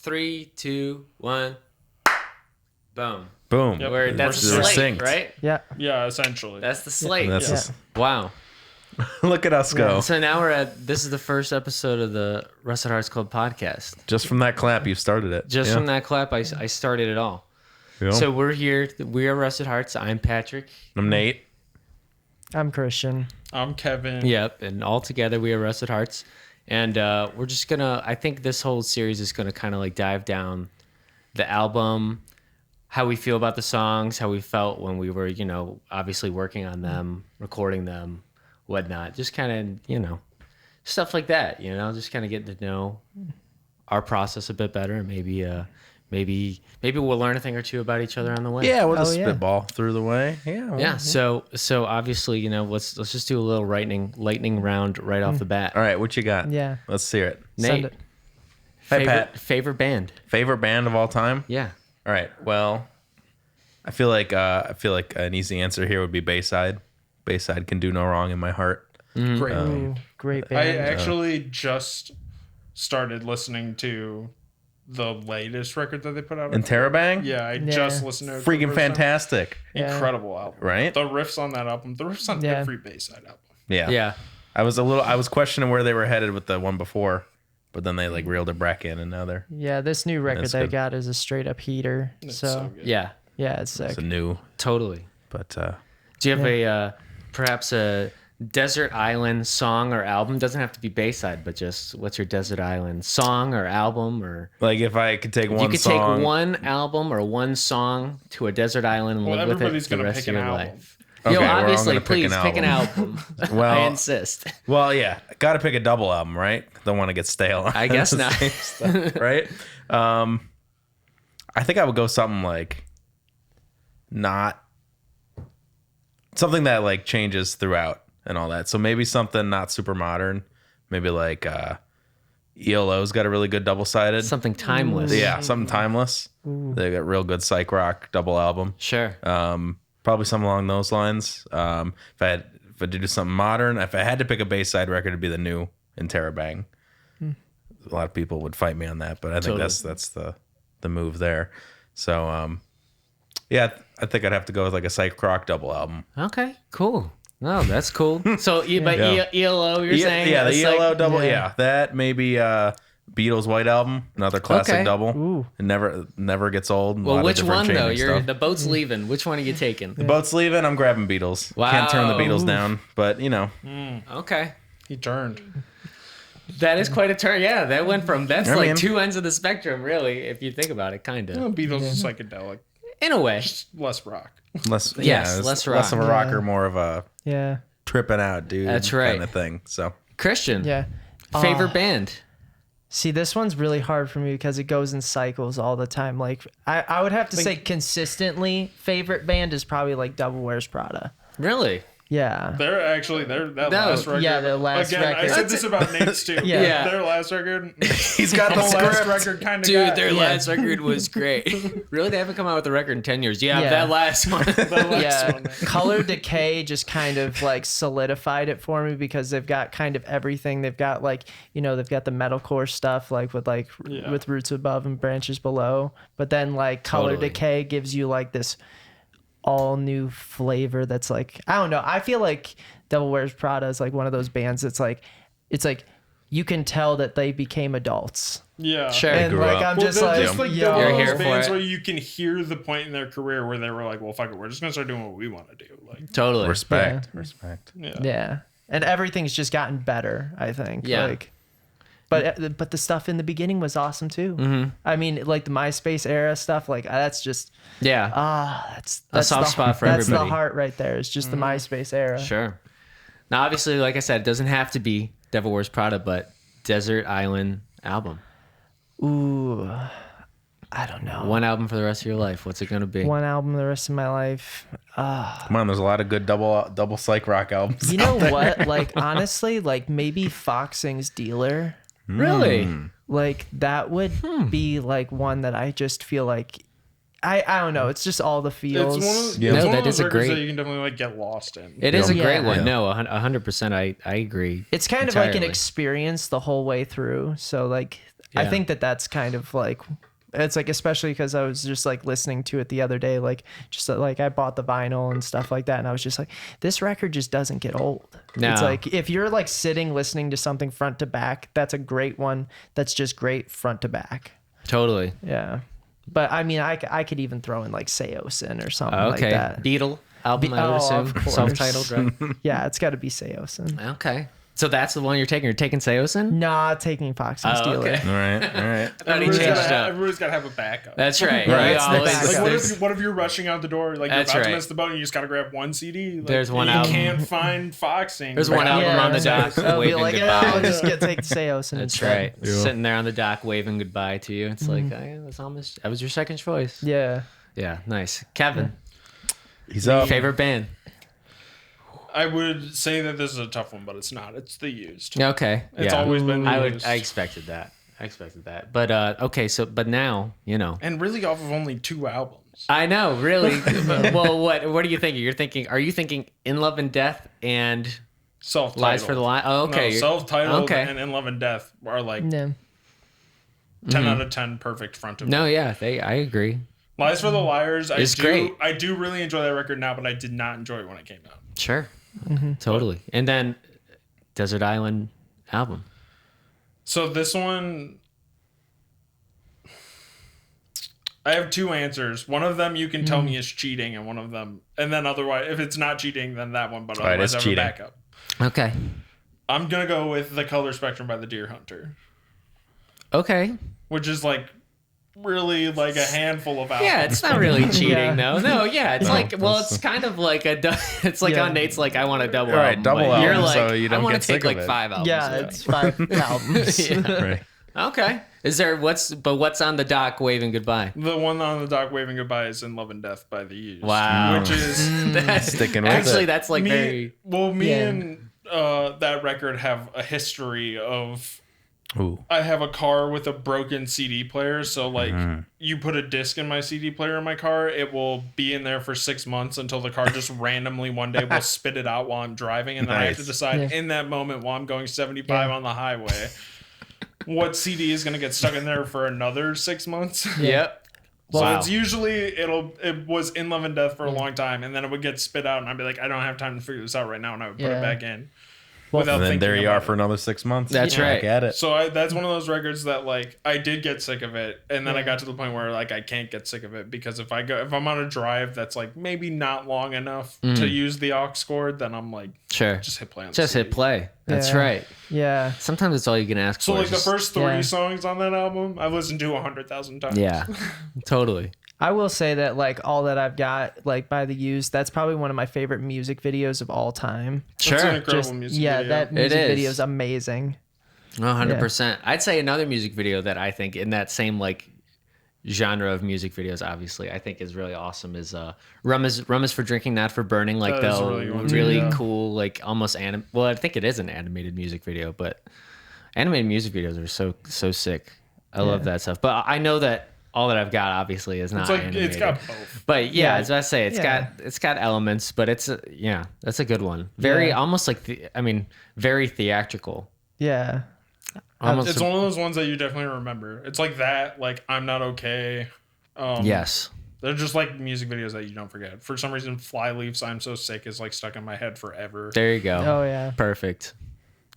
3, 2, 1. Boom. Boom. Yep. That's a They're slate, synced. right? Yeah. Yeah, essentially. That's the slate. That's Wow. Look at us go. So now this is the first episode of the Rusted Hearts Club podcast. Just from that clap, you started it. Just from that clap, I started it all. Yeah. So we're here. We are Rusted Hearts. I'm Patrick. I'm Nate. I'm Christian. I'm Kevin. Yep. And all together, we are Rusted Hearts. And we're just going to, I think this whole series is going to kind of like dive down the album, how we feel about the songs, how we felt when we were, obviously working on them, recording them, whatnot. Just kind of, stuff like that, just kind of getting to know our process a bit better. And maybe we'll learn a thing or two about each other on the way. Yeah, we'll just spitball through the way. Yeah. Yeah. So obviously, let's just do a little lightning round right off the bat. All right, what you got? Yeah. Let's hear it. Nate, Hey, Pat. favorite band? Favorite band of all time? Yeah. All right. Well, I feel like an easy answer here would be Bayside. Bayside can do no wrong in my heart. Great. Great I band. actually just started listening to the latest record that they put out. Interrobang? Yeah, I just listened to it. Freaking fantastic. Incredible album. Right? The riffs on that album. The riffs on every Bayside album. Yeah. Yeah. I was questioning where they were headed with the one before, but then they like reeled it back in and now they're Yeah, this new record That's they good. got is a straight up heater. It's So, good. Yeah. yeah, it's sick. it's a new, Totally. but Do you have perhaps a desert island song or album? Doesn't have to be Bayside, but just what's your desert island song or album? Or like if I could take you one could song, take one album or one song to a desert island and Well, live with it everybody's the gonna rest pick of an your album. life. Okay, Yo, we're all obviously, gonna pick please an pick an album. album. Well- I insist. well, yeah, got to pick a double album, right? Don't want to get stale. I guess The not. same stuff, right? I think I would go something like not something that like changes throughout and all that. So maybe something not super modern. Maybe like ELO's got a really good double sided. Something timeless. Yeah, something timeless. They got real good psych rock double album. Sure. Probably something along those lines. If I had to do something modern, if I had to pick a Bayside record, it'd be the new Interrobang. A lot of people would fight me on that, but I think Totally. that's the move there. So yeah, I think I'd have to go with like a psych rock double album. Okay, cool. No, that's cool. So, but Yeah. ELO, you're saying? Yeah, the it's ELO like- double. yeah. Yeah, that maybe Beatles White Album, another classic Okay. double. Ooh. It never gets old. A Well, lot of which different one though? changing stuff. The boat's leaving. Which one are you taking? The boat's leaving. I'm grabbing Beatles. Wow. Can't turn the Beatles down, but Okay. He turned. That is quite a turn. Yeah, that went from that's I like mean- two ends of the spectrum, really, if you think about it, kind of. Well, Beatles is psychedelic. In a way. Less rock. less Yes, it's less less of a rock. rocker, more of a Yeah. tripping out dude. That's right. kind of thing. So Christian. Yeah. Favorite band? See, this one's really hard for me because it goes in cycles all the time. Like, I would have to say consistently, favorite band is probably like Devil Wears Prada. Really? Yeah. That No, last record. yeah, the last Again, record. I said this about Nate's too. Yeah. Their last record. he's got the The last script. record kind of Dude, their last record was great. Really? They haven't come out with a record in 10 years. Yeah, Yeah. that last one. Yeah. Color Decay just kind of like solidified it for me because they've got kind of everything. They've got like, they've got the metalcore stuff with Roots Above and Branches Below. But then like Color Totally. Decay gives you like this all new flavor that's like, I don't know. I feel like Devil Wears Prada is like one of those bands that's like, it's like you can tell that they became adults. Yeah. Sure. And grew like up. I'm Well, just they're like, just like yo. they're one You're of here those for bands it. where you can hear the point in their career where they were like, well, fuck it, we're just gonna start doing what we want to do. Like, Totally. Respect. Yeah. And everything's just gotten better, I think. Yeah. Like, but the stuff in the beginning was awesome too. Mm-hmm. I mean, like the MySpace era stuff, like that's just Yeah. that's soft the, spot for that's everybody. the heart right there. It's just the MySpace era. Sure. Now, obviously, like I said, it doesn't have to be Devil Wears Prada, but Desert Island album. Ooh, I don't know. One album for the rest of your life. What's it going to be? One album the rest of my life. Come on, there's a lot of good double psych rock albums. You know what? Like honestly, like maybe Foxing's Dealer. Really? Like that would be like one that I just feel like I don't know. It's just all the feels. it's one of, Yeah. it's No, one that of those is a records great- that you can definitely like get lost in. It is a Yeah. great one. Yeah. No, 100%. I agree. It's kind of like an entirely. experience the whole way through. So like I Yeah. think that that's kind of like, it's like, especially because I was just like listening to it the other day, like just like I bought the vinyl and stuff like that. And I was just like, this record just doesn't get old. No. It's like, if you're like sitting listening to something front to back, that's a great one. That's just great front to back. Totally. Yeah. But I mean, I could even throw in like Seosin or something like Okay. that. Beatle album, I would Oh, assume. of course. Self-titled, right? Yeah, it's got to be Seosin. Okay. So that's the one you're taking. You're taking Seosin? Not taking Fox and Steeler. okay. All right. I thought he Everybody's changed gotta, up. everybody's got to have a backup. That's right. Right. You It's the always- backup. Like, there's- what if you're rushing out the door? Like, That's you're about right. to miss the boat and you just got to grab one CD? Like, There's one you album. can't find Foxing. There's one album on the dock I'll be waving like, goodbye. I'll just take Seosin That's instead. right. Sitting there on the dock waving goodbye to you. It's like, that was your second choice. Yeah. Yeah, nice. Kevin, He's up. favorite band? I would say that this is a tough one, but it's not. It's The Used. Okay. It's yeah. always been The I Used. expected that. But okay, but now, And really off of only 2 albums. I know, really. Well, what are you thinking? Are you thinking In Love and Death and Self-titled. Lies for the Line? Oh, okay. No, self-titled Okay. and In Love and Death are like Yeah. 10 out of 10 perfect front of No, yeah, I agree. Lies for the Liars. It's great. I do really enjoy that record now, but I did not enjoy it when it came out. Sure. Totally. And then Desert Island album. So this one, I have 2 answers. One of them you can tell me is cheating, and one of them, and then otherwise, if it's not cheating, then that one. But Right, otherwise, I it's have a cheating. backup. Okay. I'm gonna go with The Color Spectrum by the Deer Hunter, Okay. which is like really like a handful of albums. Yeah, it's not really cheating Yeah. though. No, yeah, it's No, like, well, that's- it's kind of like it's like Yeah. on Nate's like, I want a double Right, album. double but You're album, like, so you don't I want get to take sick of like it. 5 albums. Yeah, it's 5 albums. Yeah. Right. Okay. Is there what's on the dock waving goodbye? The one on the dock waving goodbye is In Love and Death by the Used. Wow. Which is That's Sticking with actually it. that's like me. very Well, me Yeah. and that record have a history of. Ooh. I have a car with a broken CD player, so like you put a disc in my CD player in my car, it will be in there for 6 months until the car just randomly one day will spit it out while I'm driving, and then I have to Nice. decide Yeah. in that moment while I'm going 75 on the highway, what CD is gonna get stuck in there for another 6 months. Yep. So Wow. it's usually it was In Love and Death for a long time, and then it would get spit out, and I'd be like, I don't have time to figure this out right now, and I would put Yeah. it back in. Well, without And then thinking there you about are it. for another 6 months. That's Back right. at it. So that's one of those records that like I did get sick of it, and then I got to the point where like I can't get sick of it because if I'm on a drive that's like maybe not long enough to use the aux cord, then I'm like Sure. just hit play on the Just hit CD. play. That's Yeah. right. Yeah. Sometimes it's all you can ask So for. like the Just- first 3 Yeah. songs on that album, I've listened to 100,000 times. Yeah. Totally. I will say that like All That I've Got, like by the Used, that's probably one of my favorite music videos of all time. It's an Sure. incredible Just music yeah, video. that music is. video is amazing. 100%. I'd say another music video that I think in that same like genre of music videos, obviously, I think is really awesome is Rum is for Drinking, Not for Burning. Like That is a the really good one, really yeah. cool, like almost well, I think it is an animated music video, but animated music videos are so sick. I love that stuff. But I know that All That I've Got obviously is not It's like animated. it's got both. But yeah, Yeah. as I say, Yeah. it's got elements, but it's that's a good one. Very Yeah. almost like very theatrical. Yeah. Almost It's one of those ones that you definitely remember. It's like that, like I'm Not Okay. yes. They're just like music videos that you don't forget. For some reason, Flyleaf's I'm So Sick is like stuck in my head forever. There you go. Oh yeah. Perfect.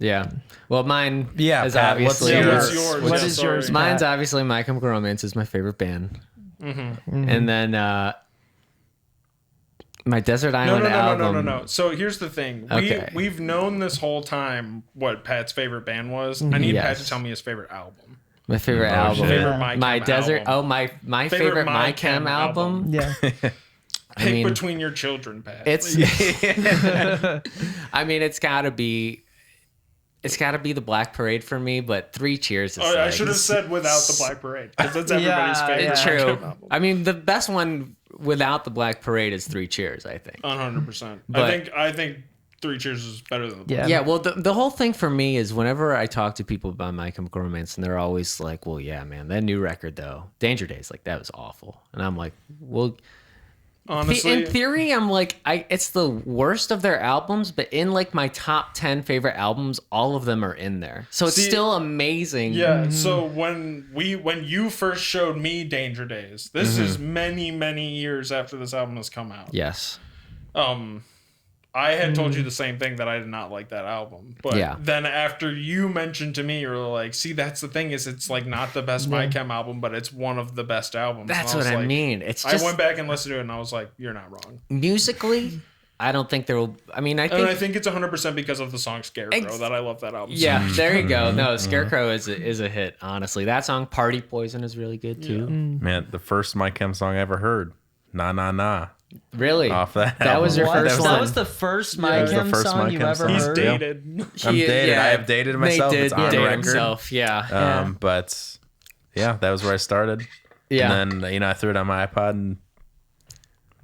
Yeah. Well, mine Yeah, is Pat, what's obviously What's yours? yours? What Yeah, is sorry. yours? mine's Pat? obviously My Chemical Romance is my favorite band. Mm-hmm. And then my Desert No, Island no, no, no, album. no, no, no. So here's the thing. Okay. We've known this whole time what Pat's favorite band was. I need Pat Yes. to tell me his favorite album. My favorite Oh, album. shit. Favorite My My Chem Desert. album. Oh, my favorite My Chem album. Yeah. Pick mean- between your children, Pat. It's I mean, it's got to be the Black Parade for me, but Three Cheers is Oh, I like- should have said without the Black Parade because that's everybody's Yeah, favorite. It's yeah. My Chem true. album. I mean, the best one without the Black Parade is Three Cheers, I think. 100%. But- I think Three Cheers is better than the Black Yeah. Yeah, well, the whole thing for me is whenever I talk to people about My Chemical Romance, and they're always like, well, yeah, man, that new record, though, Danger Days, like, that was awful. And I'm like, well, honestly. In theory, I'm like, it's the worst of their albums, but in like my top 10 favorite albums, all of them are in there. So it's still amazing. Yeah. So when you first showed me Danger Days, this is many, many years after this album has come out. Yes. I had told you the same thing, that I did not like that album. But then after you mentioned to me, you were like, see, that's the thing, is it's like not the best My Chem album, but it's one of the best albums. That's what I mean. It's just, I went back and listened to it and I was like, you're not wrong. Musically, I don't think there will. I mean, I think it's 100% because of the song Scarecrow that I love that album. Yeah, there you go. No, Scarecrow is a hit, honestly. That song, Party Poison, is really good too. Man, the first My Chem song I ever heard, Nah Nah Nah. Really? Off that That was your album. first one. That was the first My Chem song you've ever He's heard. dated. I'm dated. I have dated myself. Nate It's did on date record. himself. Yeah. But yeah, that was where I started. Yeah. And then I threw it on my iPod, and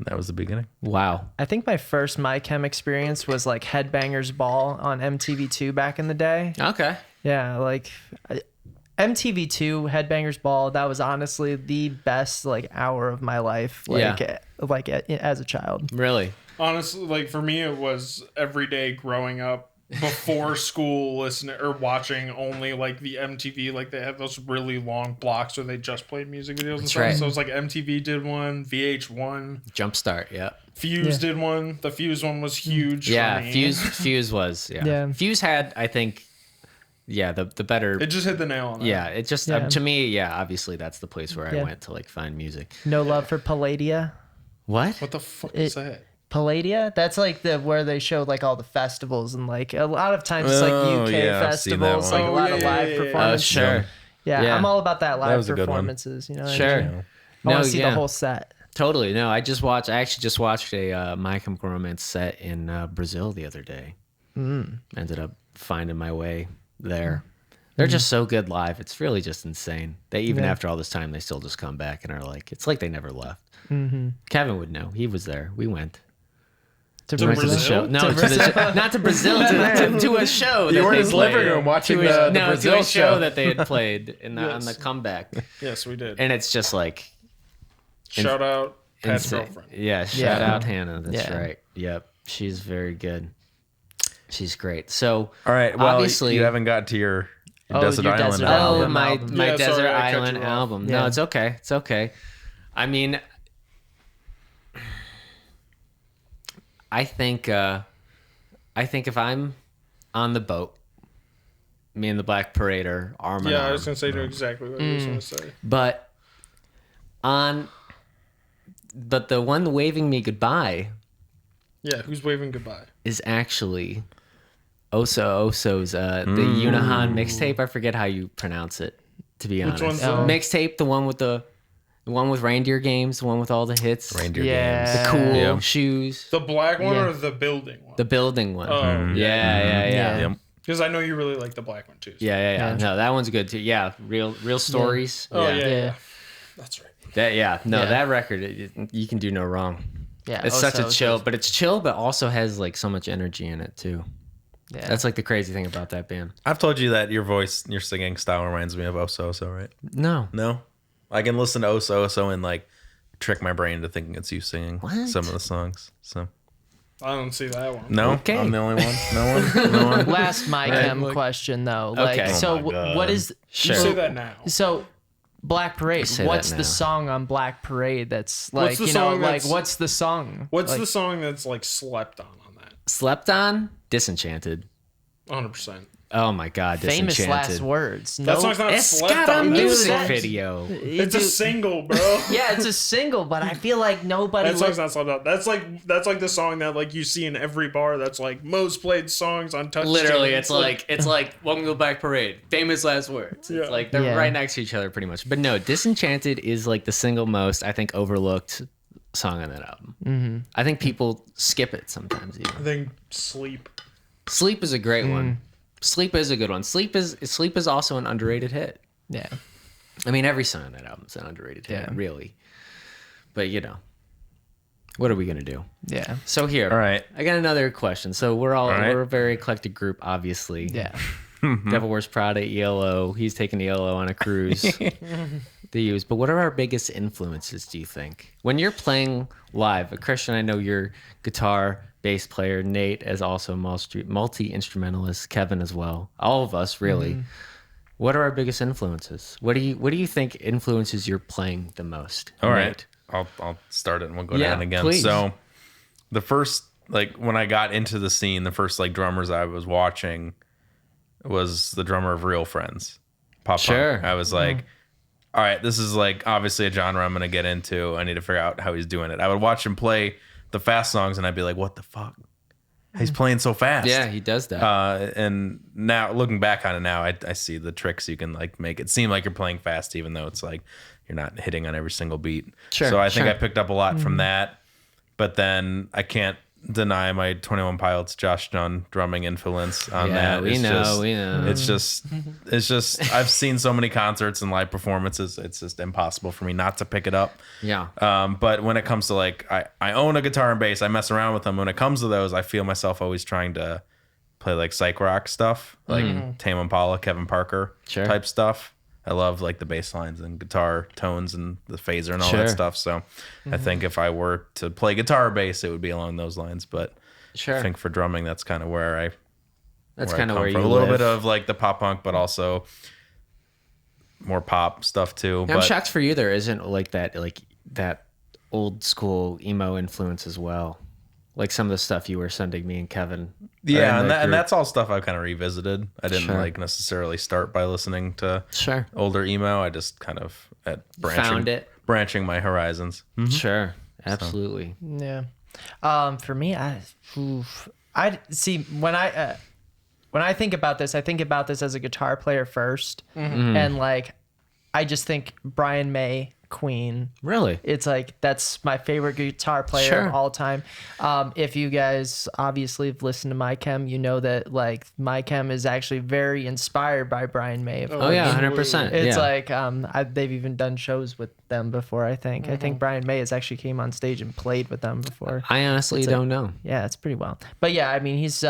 that was the beginning. Wow. I think my first My Chem experience was like Headbangers Ball on MTV2 back in the day. Okay. Yeah, like MTV2 Headbangers Ball, that was honestly the best like hour of my life, as a child. Really? Honestly, like for me, it was every day growing up before school, listening or watching only like the MTV. Like they had those really long blocks where they just played music videos and stuff. right. So it was like MTV did one, VH1, Jumpstart. Yeah. Fuse did one. The Fuse one was huge. Yeah. for me. Fuse was. Yeah. Yeah. Fuse had, I think. Yeah, the better. It just hit the nail on that. Yeah, it just to me. Yeah, obviously that's the place where I went to like find music. No love for Palladia. What? What the fuck is that? Palladia? That's like where they showed like all the festivals, and like a lot of times it's like UK I've seen that festivals, one. like a lot of live Oh, performances. sure. Yeah, I'm all about that live was a good one. performances. You know, what I Sure. mean? I want to see the whole set. Totally. No, I actually just watched a My Chemical Romance set in Brazil the other day. Ended up finding my way there. They're just so good live. It's really just insane. They even after all this time, they still just come back and are like, it's like they never left. Kevin would know. He was there. We went. To Went to the show. No, not to Brazil. To a show. You that were in they his living played. room watching To the to Brazil a show show. that they had played on the comeback. Yes, we did. And it's just like Shout out Pat's insane. girlfriend. Yeah, shout Yeah. out Hannah. That's right. Yep, she's very good. She's great. So All right. Well, obviously, you haven't got to your Desert your Island Desert album. oh my album. my Yeah, Desert sorry, I cut Island you off. album. Yeah. No, it's okay. It's okay. I mean, I think if I'm on the boat, me and the Black Parade are arm in Yeah, I arm. was gonna say exactly what I was gonna say. But the one waving me goodbye Yeah, who's waving goodbye? is actually Oso's the Unahan mixtape. I forget how you pronounce it, to be honest. one's that? Mixtape, the one with reindeer games, the one with all the hits. Reindeer Yeah. games. The cool Yeah. shoes. The black one Yeah. or the building one? The building one. Oh, yeah. Yep. Because I know you really like the black one too. Yeah. No, that one's good too. Yeah, real stories. Oh yeah. Yeah. That's right. That record, you can do no wrong. Yeah, It's such a Oso's chill, is- but it's chill, but also has like so much energy in it too. Yeah. That's like the crazy thing about that band. I've told you that your voice, your singing style reminds me of Oso, right? No. No? I can listen to Oso and like trick my brain into thinking it's you singing some of the songs. So I don't see that one. no, Okay. I'm the only one. No one. No one. Last My Chem question though. Like, Okay. so Oh my God. what is Sure. You say that now. so Black Parade? say What's that the now. song on Black Parade that's What's like the you know song like that's- what's the song? What's Like, the song that's like slept on that? Slept on? Disenchanted. 100%. Oh my God, famous Disenchanted. last words? That No, song's not It's slept got a on. music that. video. It's a single, bro. yeah, it's a single, but I feel like nobody. That song's not slept on. That's like the song that like you see in every bar. That's like most played songs on Touchstone. Literally, it's like Welcome to the Black Parade. Famous last words. Yeah. It's like they're Yeah. right next to each other pretty much. But no, Disenchanted is like the single most I think overlooked song on that album. Mm-hmm. I think people skip it sometimes even. I think Sleep. Sleep is a great one. Sleep is a good one. Sleep is also an underrated hit. Yeah. I mean, every song on that album is an underrated hit, really. But you know, what are we gonna do? Yeah. So here, All right. I got another question. So we're right. we're a very eclectic group, obviously. Yeah. Devil Wears Prada, ELO. He's taking ELO on a cruise. they use. But what are our biggest influences, do you think? When you're playing live, Christian, I know you're guitar, bass player, Nate is also multi-instrumentalist, Kevin as well. All of us, really. What are our biggest influences? What do you think influences your playing the most? All Nate? right. I'll start it and we'll go down again. Please. So the first, like when I got into the scene, the first like drummers I was watching was the drummer of Real Friends, pop Sure. punk. I was like, all right, this is like obviously a genre I'm going to get into. I need to figure out how he's doing it. I would watch him play the fast songs and I'd be like, what the fuck? He's playing so fast. Yeah, he does that. And now looking back on it now, I see the tricks you can like make it seem like you're playing fast, even though it's like you're not hitting on every single beat. Sure, So I think sure. I picked up a lot from that. But then I can't deny my 21 Pilots Josh Dun drumming influence on Yeah, that. we know. It's just I've seen so many concerts and live performances. It's just impossible for me not to pick it up. Yeah. But when it comes to like I own a guitar and bass, I mess around with them. When it comes to those, I feel myself always trying to play like psych rock stuff, like Tame Impala, Kevin Parker Sure. type stuff. I love like the bass lines and guitar tones and the phaser and all Sure. that stuff. So I think if I were to play guitar or bass, it would be along those lines. But Sure. I think for drumming, that's kind of where That's I kind of come where you from. A little live. bit of like the pop punk, but also more pop stuff too. I'm But shocked for you there isn't like that old school emo influence as well. Like some of the stuff you were sending me and Kevin. yeah, And and that's all stuff I've kind of revisited. I didn't Sure. like necessarily start by listening to Sure. older emo. I just kind of Found it. branching my horizons. Sure. Absolutely. Yeah. For me, I see when I think about this, I think about this as a guitar player first, and like I just think Brian May, Queen. Really? It's like that's my favorite guitar player Sure. of all time. If you guys obviously have listened to My Chem, you know that like My Chem is actually very inspired by Brian May. Oh yeah, 100%. It's yeah. like they've even done shows with them before. I think Brian May has actually came on stage and played with them before. I honestly don't know. Yeah, it's pretty well. But yeah, I mean, he's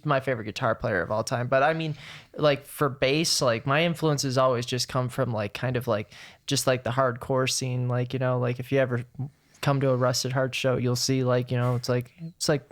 my favorite guitar player of all time. But I mean, like for bass, like my influences always just come from like kind of like just like the hardcore scene. Like, you know, like if you ever come to a Rusted Heart show, you'll see like, you know, it's like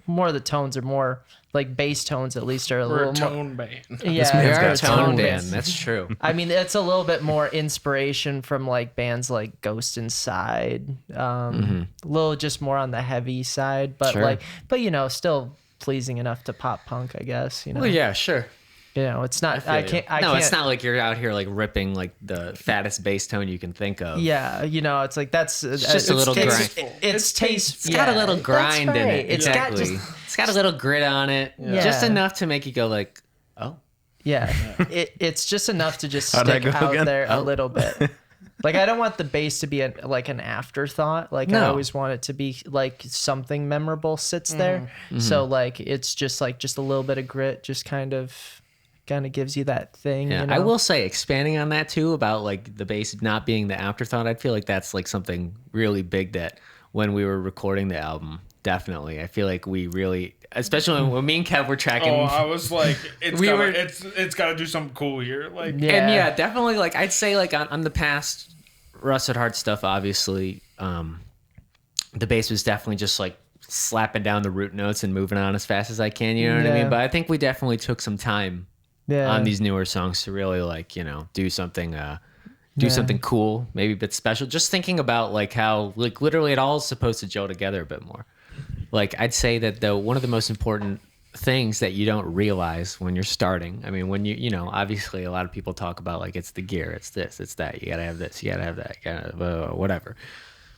more of the tones are more like bass tones at least are a We're little a tone band. yeah, We man's are got a a tone tone. band. That's true. I mean, it's a little bit more inspiration from like bands like Ghost Inside, a little just more on the heavy side, but Sure. but you know, still pleasing enough to pop punk, I guess. You know, Well, yeah, sure. you know, it's not. I can't. No, it's not like you're out here like ripping like the fattest bass tone you can think of. Yeah, you know, it's like that's it's just a little grind. It's taste. It's got a little grind in it. It's Exactly. got just It's got a little grit on it. Yeah. Just enough to make you go like, oh. yeah. It's just enough to just How'd that stick go out again? there Oh. a little bit. Like I don't want the bass to be like an afterthought. Like I No. always want it to be like something memorable sits there. So like it's just like just a little bit of grit, just kind of gives you that thing. Yeah, you know? I will say, expanding on that too, about like the bass not being the afterthought, I feel like that's like something really big that when we were recording the album, definitely. I feel like we really, especially when me and Kev were tracking. Oh, I was like, it's We gotta, were- it's got to do something cool here. Like, And yeah, definitely. Like I'd say, like on the past Rusted Heart stuff, obviously, the bass was definitely just like slapping down the root notes and moving on as fast as I can. You know what I Yeah. mean? But I think we definitely took some time yeah. on these newer songs to really like do something. Do something cool, maybe a bit special. Just thinking about like how like literally it all is supposed to gel together a bit more. Like I'd say that one of the most important things that you don't realize when you're starting. I mean, when you know, obviously a lot of people talk about like it's the gear, it's this, it's that. You gotta have this, you gotta have that, you gotta whatever.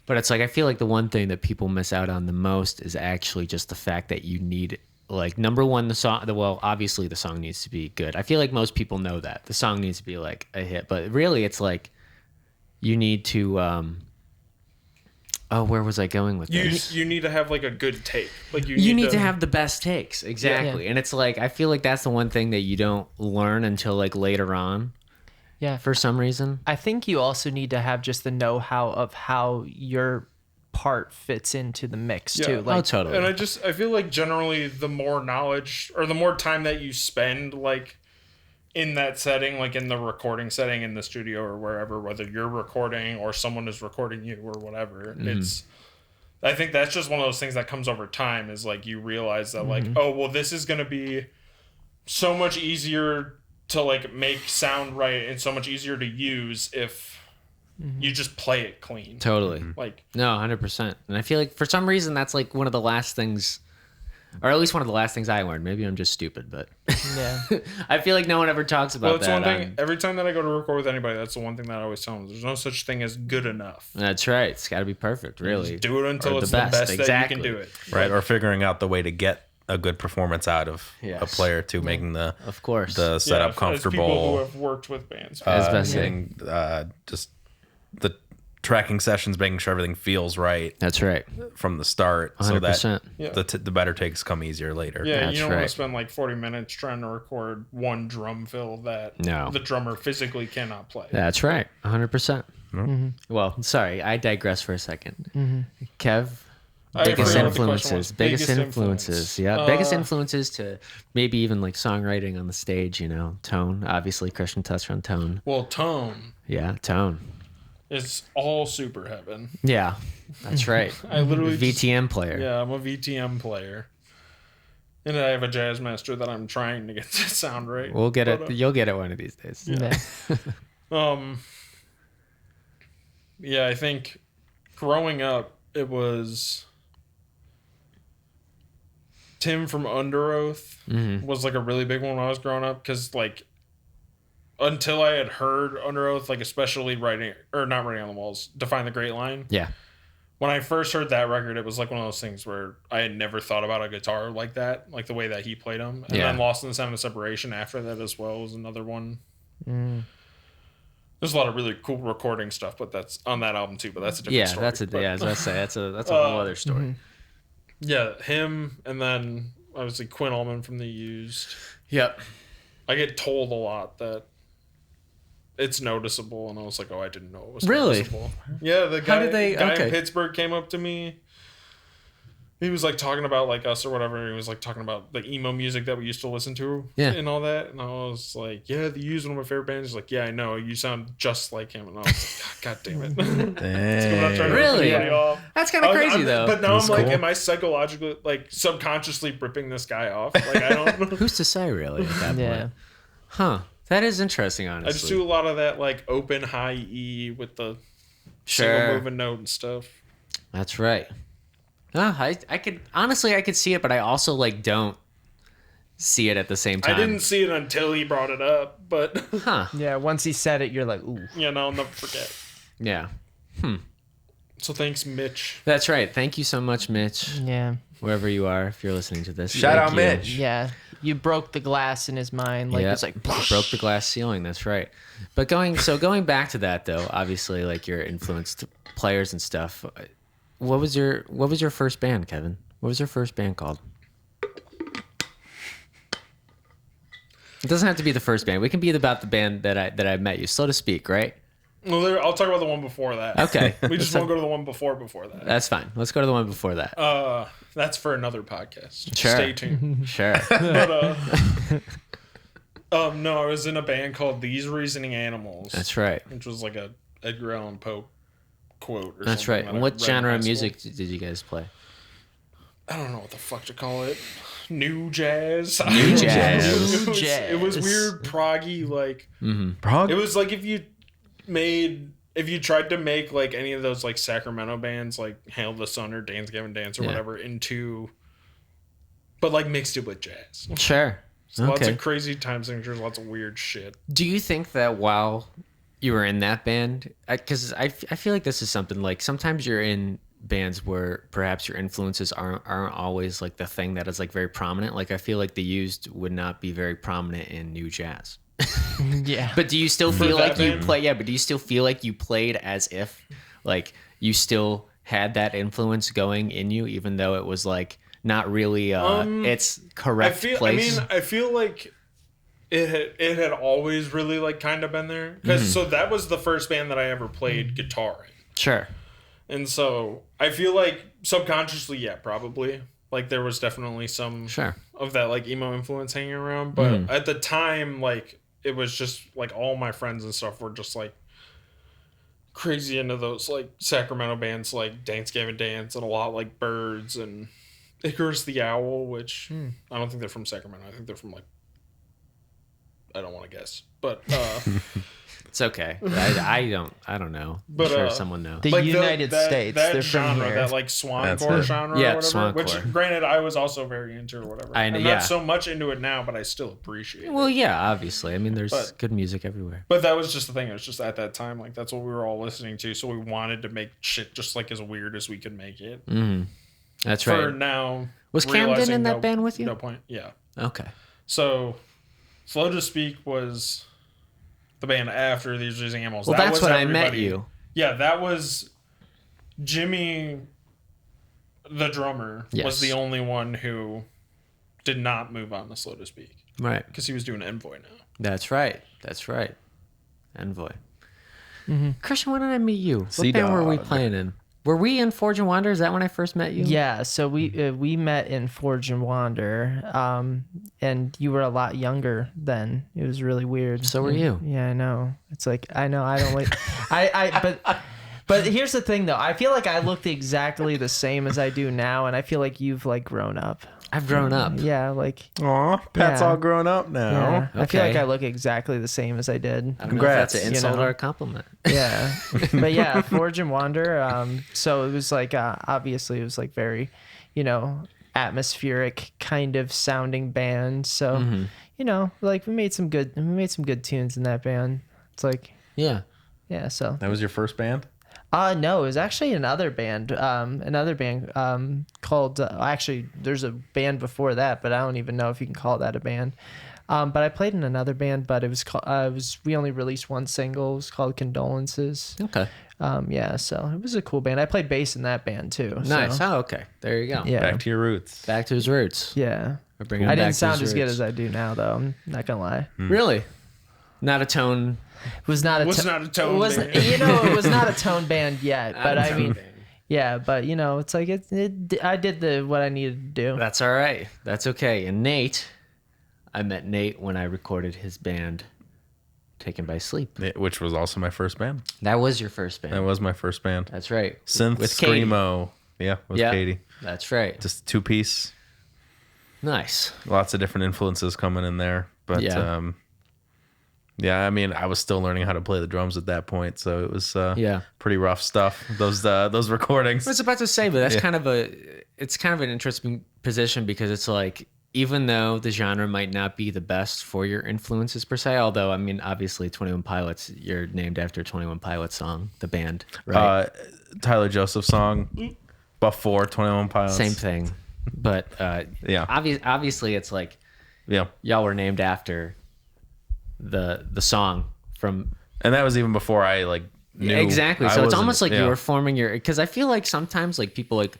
But it's like I feel like the one thing that people miss out on the most is actually just the fact that you need like number one well obviously the song needs to be good. I feel like most people know that the song needs to be like a hit, but really it's like you need to where was I going with this? you need to have like a good take. Like You need to have the best takes, exactly. Yeah. And it's like I feel like that's the one thing that you don't learn until like later on yeah. for some reason. I think you also need to have just the know-how of how your part fits into the mix too. Yeah. Like, Totally. And I feel like generally the more knowledge or the more time that you spend like in that setting, like in the recording setting in the studio or wherever, whether you're recording or someone is recording you or whatever, I think that's just one of those things that comes over time, is like you realize that like, oh, well, this is going to be so much easier to like make sound right and so much easier to use if you just play it clean. Totally. Like, No, 100%. And I feel like for some reason that's like one of the last things, or at least one of the last things I learned. Maybe I'm just stupid, but Yeah. I feel like no one ever talks about well, it's that. one thing. Every time that I go to record with anybody, that's the one thing that I always tell them. There's no such thing as good enough. That's right. It's got to be perfect, really. Just do it until Or it's the best that you can do it. Right. Or figuring out the way to get a good performance out of a Yes. player too, making the Of course. the setup As people who comfortable, have worked with bands. As best getting just the tracking sessions, making sure everything feels right That's right. from the start, so 100%. that the better takes come easier later. Yeah, That's you don't want right. to spend like 40 minutes trying to record one drum fill that No. the drummer physically cannot play. That's right. 100%. Well, sorry. I digress for a second. Kev, I biggest forgot what the question was. influences. Biggest influences. influence. Yeah. Biggest influences to maybe even like songwriting on the stage, tone. Obviously, Christian touched on tone. Well, tone Yeah, tone. is all super heaven. Yeah, that's right. I literally just- VTM player. yeah, I'm a VTM player. And I have a jazz master that I'm trying to get to sound right. We'll get But, it. You'll get it one of these days. Yeah. Yeah, I think growing up, it was Tim from Under Oath was like a really big one when I was growing up, because like until I had heard Under Oath, like especially Writing on the Walls, Define the Great Line. Yeah. When I first heard that record, it was like one of those things where I had never thought about a guitar like that, like the way that he played them. And Yeah. then Lost in the Sound of Separation after that as well was another one. There's a lot of really cool recording stuff, but that's on that album too. But that's a different Yeah, story. that's a But, yeah. As I say, that's a whole other story. yeah, him, and then obviously Quinn Allman from The Used. Yep. I get told a lot that it's noticeable, and I was like, oh, I didn't know it was Really? noticeable. Yeah, the guy, did they- guy okay. in Pittsburgh came up to me. He was like talking about like us or whatever. And he was like talking about the emo music that we used to listen to and all that. And I was like, yeah, The Used, one of my favorite bands. He's like, yeah, I know. You sound just like him. And I was like, God damn it. I'm not trying to Really? rip anybody off. That's kind of crazy though. But now That's I'm like, cool. am I psychologically, like subconsciously ripping this guy off? Like, I don't know. Who's to say, really? At that Yeah. point? Huh. That is interesting, I honestly. just do a lot of that like open high E with the Sure. single moving note and stuff. That's right. I could honestly I could see it, but I also like don't see it at the same time. I didn't see it until he brought it up, but Huh. Yeah. Once he said it, you're like, ooh. I'll never forget. Yeah. So thanks, Mitch. That's right. Thank you so much, Mitch. Yeah. Wherever you are, if you're listening to this. Shout thank out you. Mitch. Yeah. You broke the glass in his mind. Like, Yep. it's like, You broke the glass ceiling. That's right. But going back to that though, obviously like your influenced players and stuff. What was your first band, Kevin? What was your first band called? It doesn't have to be the first band. We can be about the band that I met you, so to speak, right? Well, I'll talk about the one before that. Okay. We just won't go to the one before that. That's fine. Let's go to the one before that. That's for another podcast. Sure. Stay tuned. Sure. But no, I was in a band called These Reasoning Animals. That's right. Which was like a Edgar Allan Poe quote. Or That's something right. that And I what read in genre high of school. music did you guys play? I don't know what the fuck to call it. New jazz. New jazz. It was, Jazz. it was weird, proggy. Like Prague? it was like if you tried to make like any of those like Sacramento bands, like Hail the Sun or Dance Gavin Dance or Yeah. whatever, but like mixed it with jazz. Sure. So lots Okay. of crazy time signatures, lots of weird shit. Do you think that while you were in that band, because I feel like this is something like sometimes you're in bands where perhaps your influences aren't always like the thing that is like very prominent. Like I feel like The Used would not be very prominent in new jazz. yeah. But do you still feel that like you band? play? Yeah, but do you still feel like you played as if like you still had that influence going in you, even though it was like not really its correct place? I feel like it had always really like kind of been there because so that was the first band that I ever played guitar in, Sure. and so I feel like subconsciously, yeah, probably like there was definitely some Sure. of that like emo influence hanging around, but at the time, like it was just like all my friends and stuff were just like crazy into those like Sacramento bands like Dance Gavin Dance and a lot like Birds and Icarus the Owl, which I don't think they're from Sacramento. I think they're from like, I don't want to guess, but It's okay. I don't know. I'm But, sure someone knows. The like United States. that They're genre, from here. that like swancore genre, Yeah, or whatever. swancore. Which, granted, I was also very into or whatever. I'm yeah. not so much into it now, but I still appreciate it. Well, yeah, obviously. I mean, there's But- good music everywhere. But that was just the thing. It was just at that time, like that's what we were all listening to. So we wanted to make shit just like as weird as we could make it. That's For right. now, Was Camden realizing in that band with you? No point. Yeah. Okay. So, Slow to Speak was the band after These Using Animals. Well, That that's was when I met everybody- you. Yeah, that was Jimmy, the drummer, Yes. was the only one who did not move on to Slow to Speak Right. because he was doing Envoy now. That's right. That's right. Envoy. Christian, when did I meet you? What Sea band were we Dog. playing in? Were we in Forge and Wander? Is that when I first met you? Yeah, so we met in Forge and Wander, and you were a lot younger then. It was really weird. So were you. Yeah, I know. It's like I know I don't like but here's the thing though. I feel like I looked exactly the same as I do now, and I feel like you've like grown up. I've grown up. Yeah, like Aw, Pat's Yeah. all grown up now. yeah. I feel like okay. I look exactly the same as I did. I don't know if Congrats, that's an you insult know. or a compliment. Yeah, but yeah, Forge and Wander. So it was like obviously it was like very, atmospheric kind of sounding band. So like we made some good tunes in that band. It's like Yeah. yeah. So That was your first band? no, it was actually another band. Called actually there's a band before that, but I don't even know if you can call that a band. But I played in another band, but it was we only released one single. It was called Condolences. Okay. Yeah, so it was a cool band. I played bass in that band too. so, Nice. Oh, okay. There you go. Yeah. Back to your roots. Back to his roots. Yeah. We're bringing I him back didn't to sound his as good roots. as I do now, though. I'm not gonna lie. Really? Not a tone. It was not a Was not a tone it wasn't- band. it was not a tone band yet. But Not a I tone mean, band. yeah. But it's like I did what I needed to do. That's all right. That's okay. And Nate, I met Nate when I recorded his band, Taken by Sleep. Which was also my first band. That was your first band. That was my first band. That's right. Synth With Katie. Screamo. Yeah, with Yeah. Katie. That's right. Just two piece. Nice. Lots of different influences coming in there. But Yeah. yeah, I mean, I was still learning how to play the drums at that point, so it was Yeah. pretty rough stuff. Those recordings. I was about to say, but that's Yeah. it's kind of an interesting position because it's like, even though the genre might not be the best for your influences per se, although I mean, obviously 21 Pilots, you're named after a 21 Pilots song, the band, right? Tyler Joseph song before 21 Pilots. Same thing. But Yeah. obviously it's like Yeah. y'all were named after the song from And that was even before I like knew. exactly. I So it's wasn't- almost like yeah. you were forming your, because I feel like sometimes like people like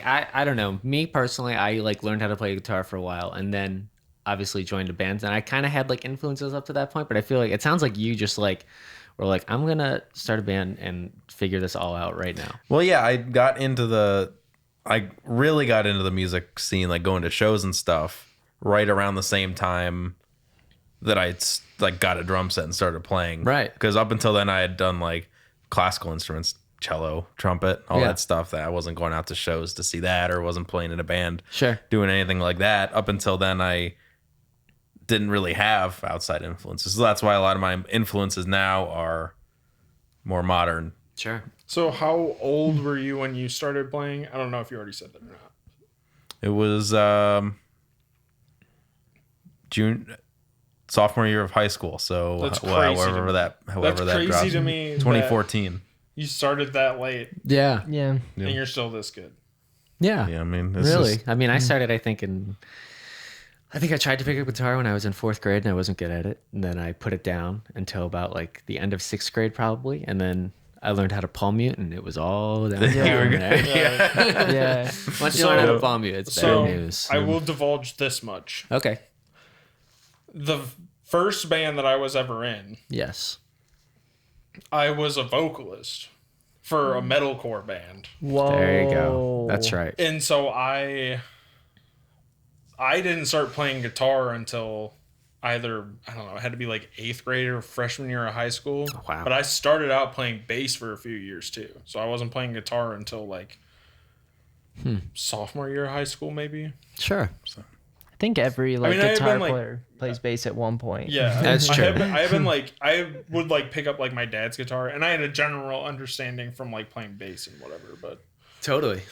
I don't know, me personally, I like learned how to play guitar for a while and then obviously joined a band, and I kind of had like influences up to that point, but I feel like it sounds like you just like were like, I'm gonna start a band and figure this all out right now. Well, yeah, I really got into the music scene, like going to shows and stuff, right around the same time that I like got a drum set and started playing. Right. Because up until then, I had done like classical instruments, cello, trumpet, all Yeah. that stuff. That I wasn't going out to shows to see that, or wasn't playing in a band, Sure. doing anything like that. Up until then, I didn't really have outside influences. So that's why a lot of my influences now are more modern. Sure. So how old were you when you started playing? I don't know if you already said that or not. It was sophomore year of high school. So That's crazy to me. however that That's crazy drops. to me. 2014. You started that late Yeah. Yeah. Yeah. and you're still this good. Yeah. Yeah, I mean, it's Really? just- I mean, I started, I think I tried to pick up guitar when I was in 4th grade and I wasn't good at it. And then I put it down until about like the end of 6th grade probably. And then I learned how to palm mute and it was all down You were from good. there. Yeah. Once you learn how to palm mute, it's better So news. I will divulge this much. Okay. The first band that I was ever in, Yes. I was a vocalist for a metalcore band. Whoa. There you go. That's right. And so I didn't start playing guitar until either, I don't know, it had to be like 8th grade or freshman year of high school. Wow. But I started out playing bass for a few years too. So I wasn't playing guitar until like sophomore year of high school, maybe. Sure. I think every like I had guitar been, like- player plays bass at one point. Yeah, That's true. I have been like, I would like pick up like my dad's guitar, and I had a general understanding from like playing bass and whatever. But Totally.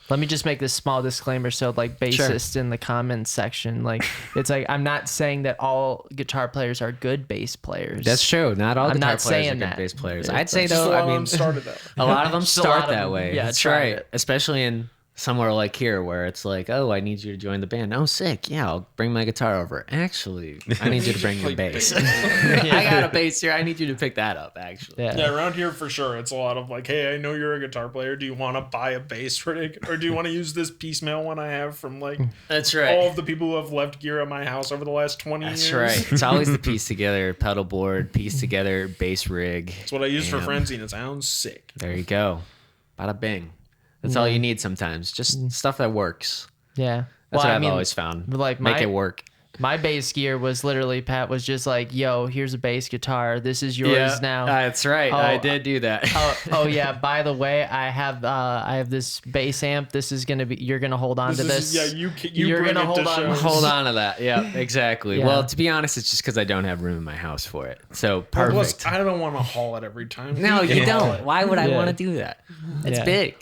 Let me just make this small disclaimer. So, like, bassists in the comments section, like, it's like I'm not saying that all guitar players are good bass players. That's true. Not all I'm guitar not players are saying good that. bass players. Yeah, I'd say just a though, lot I of mean, them started that. a lot of them Just a lot start of that them, way. yeah, That's tried right. it. Especially in somewhere like here where it's like, oh, I need you to join the band. Oh, sick. Yeah, I'll bring my guitar over. Actually, I need you to bring your bass. I got a bass here. I need you to pick that up, actually. Yeah. Yeah, around here for sure, it's a lot of like, hey, I know you're a guitar player. Do you want to buy a bass rig, or do you want to use this piecemeal one I have from like That's all right. of the people who have left gear at my house over the last 20 That's years? right. It's always the piece together pedal board, piece together bass rig. That's what I use for Yeah. frenzy, and it sounds sick. There you go. Bada bing. That's all you need sometimes. Just stuff that works. Yeah. That's Well, what I I've mean, always found. like Make my- it work. My bass gear was literally Pat was just like, "Yo, here's a bass guitar. This is yours now." That's right. Oh, I did do that. oh yeah. By the way, I have this bass amp. This is gonna be. You're gonna hold on to this. Yeah, you You're bring gonna it to hold on- shows. Hold on to that. Yeah, exactly. Yeah. Well, to be honest, it's just because I don't have room in my house for it. So Plus, perfect. I don't want to haul it every time. No, you can haul don't. it. Why would I Yeah. want to do that? It's Yeah. big.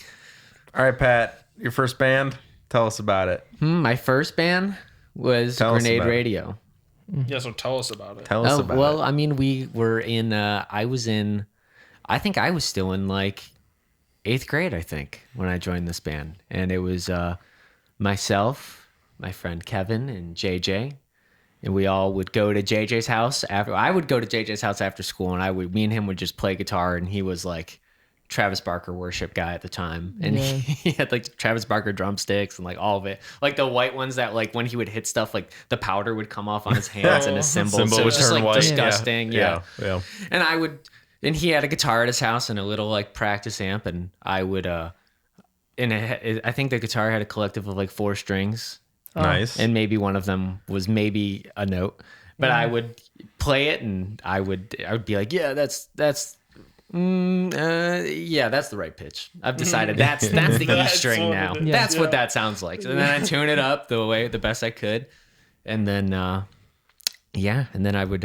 All right, Pat, your first band. Tell us about it. My first band was Tell us Grenade about it. Radio. Yeah, so tell us about it. Tell us Oh, about well, it. I mean, we were in, I think I was still in like 8th grade, I think, when I joined this band. And it was myself, my friend Kevin, and JJ. And we all would go to JJ's house after, I would go to JJ's house after school, and me and him would just play guitar. And he was like Travis Barker worship guy at the time. And Yeah. he had like Travis Barker drumsticks and like all of it. Like the white ones that like when he would hit stuff, like the powder would come off on his hands and his cymbals. Symbol So it would was just turn like white. disgusting. Yeah. Yeah. And he had a guitar at his house and a little like practice amp. And I would, I think the guitar had a collective of like 4 strings. Nice. And maybe one of them was maybe a note, but I would play it and I would be like, yeah, that's the right pitch. I've decided that's the E That's string what now. it is. That's Yeah. what that sounds like. And then I tune it up the best I could. And then, and then I would,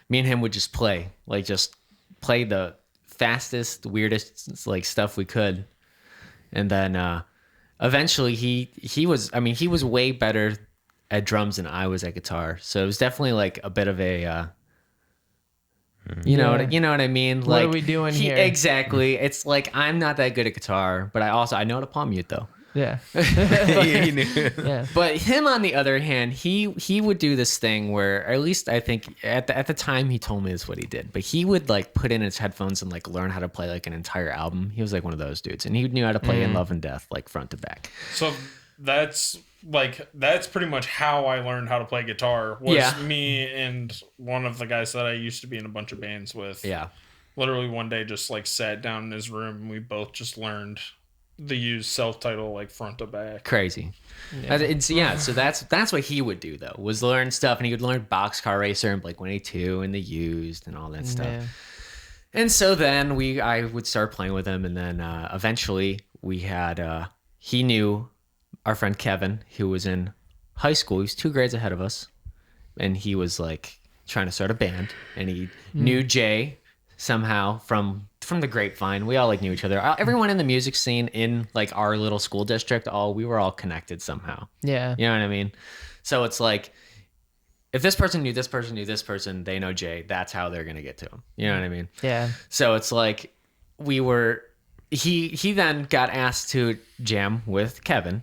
me and him would just play the fastest, weirdest like stuff we could. And then, eventually he was way better at drums than I was at guitar. So it was definitely like a bit of a, you know what I mean? What Like are we doing here? Exactly. It's like, I'm not that good at guitar, but I know how to palm mute though. Yeah. He knew. Yeah. But him, on the other hand, he would do this thing where, at least I think at the time he told me this is what he did, but he would like put in his headphones and like learn how to play like an entire album. He was like one of those dudes, and he knew how to play In Love and Death like front to back. So that's pretty much how I learned how to play guitar. Was Yeah. me and one of the guys that I used to be in a bunch of bands with. Yeah. Literally one day just like sat down in his room and we both just learned the use self-title like front to back. Crazy. So that's what he would do though, was learn stuff, and he would learn Boxcar Racer and Blink-182 and the Used and all that stuff. Yeah. And so then I would start playing with him, and then eventually we had he knew our friend Kevin, who was in high school. He was 2 grades ahead of us, and he was like trying to start a band, and he knew Jay somehow from the grapevine. We all like knew each other. Everyone in the music scene in like our little school district, we were all connected somehow. Yeah. You know what I mean? So it's like, if this person knew this person knew this person, they know Jay. That's how they're gonna get to him. You know what I mean? Yeah. So it's like he then got asked to jam with Kevin.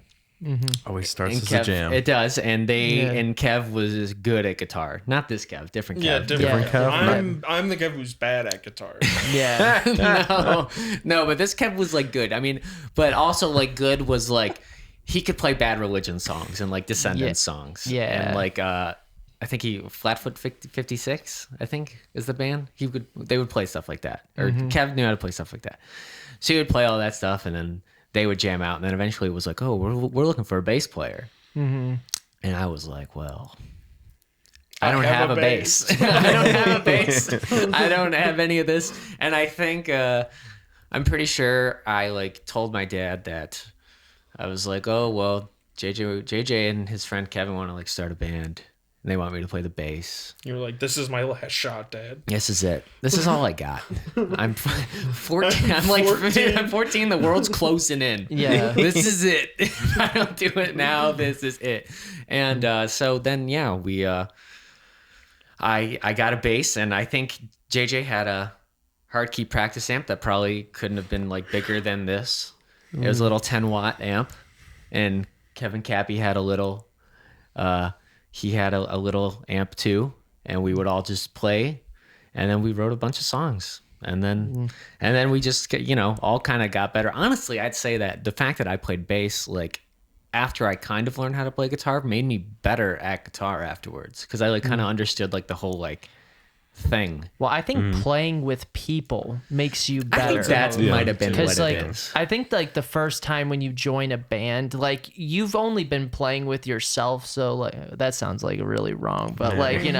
Always starts And as Kev, a jam. It does, and Yeah. and Kev was good at guitar. Not this Kev, different Kev. Yeah, different. Kev. I'm the guy who's bad at guitar. Yeah. no, but this Kev was like good. I mean, but also like good was like he could play Bad Religion songs and like Descendants songs. Yeah. and like I think Flatfoot 56, I think is the band. They would play stuff like that, or Kev knew how to play stuff like that. So he would play all that stuff, and then they would jam out, and then eventually it was like, oh, we're looking for a bass player. And I was like, well, I don't have a bass. I don't have a bass. I don't have any of this. And I think I'm pretty sure I like told my dad that I was like, oh well, JJ and his friend Kevin want to like start a band. And they want me to play the bass. You were like, this is my last shot, Dad. This is it. This is all I got. I'm 14. I'm like 14. I'm 14. The world's closing in. Yeah. This is it. If I don't do it now, this is it. And so then, yeah, we I got a bass, and I think JJ had a hard key practice amp that probably couldn't have been like bigger than this. It was a little 10-watt amp, and Kevin Cappy had a little. He had a little amp too, and we would all just play, and then we wrote a bunch of songs, and then we just all kind of got better. Honestly, I'd say that the fact that I played bass, like after I kind of learned how to play guitar, made me better at guitar afterwards, because I like kind of understood like the whole like thing. Well, I think playing with people makes you better. I think that might have been what Because like it is. I think like the first time when you join a band, like you've only been playing with yourself, so like that sounds like really wrong, but like He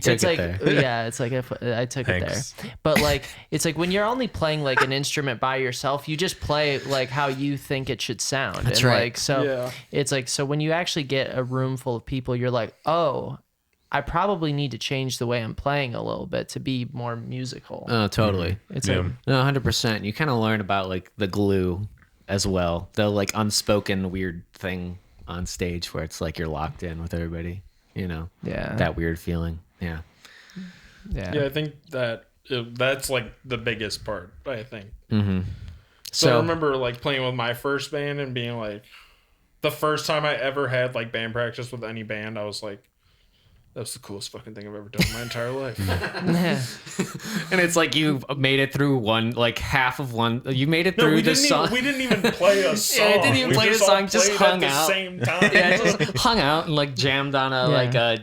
took it's it like there. yeah, it's like if I took Thanks. it there, but like it's like when you're only playing like an instrument by yourself, you just play like how you think it should sound. That's and right. Like so, Yeah. it's like so when you actually get a room full of people, you're like, oh, I probably need to change the way I'm playing a little bit to be more musical. Oh, totally. It's Yeah. like, No, 100%. You kind of learn about like the glue as well. The like unspoken weird thing on stage where it's like you're locked in with everybody, yeah, that weird feeling. Yeah. Yeah, I think that's like the biggest part, I think. Mm-hmm. So I remember like playing with my first band and being like, the first time I ever had like band practice with any band, I was like, that's the coolest fucking thing I've ever done in my entire life. And it's like you made it through half of one. You made it No, through we the didn't song. Even, we didn't even play a song. Yeah, it didn't even We play the all song, just played hung at out. the same time. Yeah, just hung out and like jammed on a Yeah.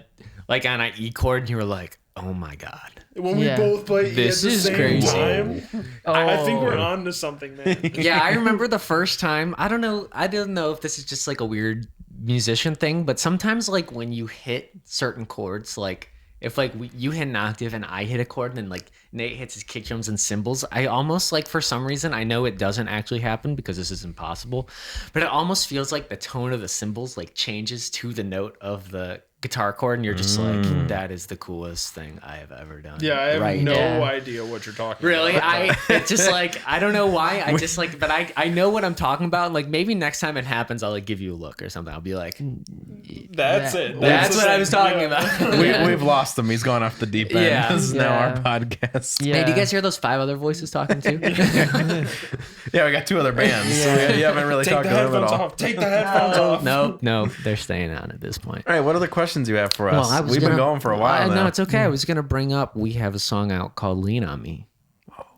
like on an E chord, and you were like, oh my god. When we Yeah. both play This at the is same crazy. time, I think we're Oh. on to something, man. Yeah, I remember the first time. I don't know if this is just like a weird musician thing, but sometimes like when you hit certain chords, like if like you hit an octave and I hit a chord, and then like Nate hits his kick drums and cymbals, I almost like, for some reason, I know it doesn't actually happen because this is impossible, but it almost feels like the tone of the cymbals like changes to the note of the guitar chord, and you're just like, that is the coolest thing I have ever done. Yeah, I have Right. no Yeah. idea what you're talking Really, about. it's just like, I don't know why. I just like, but I know what I'm talking about. And like maybe next time it happens, I'll like give you a look or something. I'll be like, That's it. that's the what I thing. was talking Yeah. about. We've lost him. He's gone off the deep end. Yeah. This is now our Yeah. podcast. Yeah. Hey, do you guys hear those 5 other voices talking too? Yeah, we got 2 other bands. So Yeah. you haven't really Take talked the to them at headphones all. off. Take the headphones off. No, they're staying on at this point. All right, what other questions do you have for us? I was We've been gonna- going for a while now. No, it's okay. I was gonna bring up, we have a song out called "Lean on Me"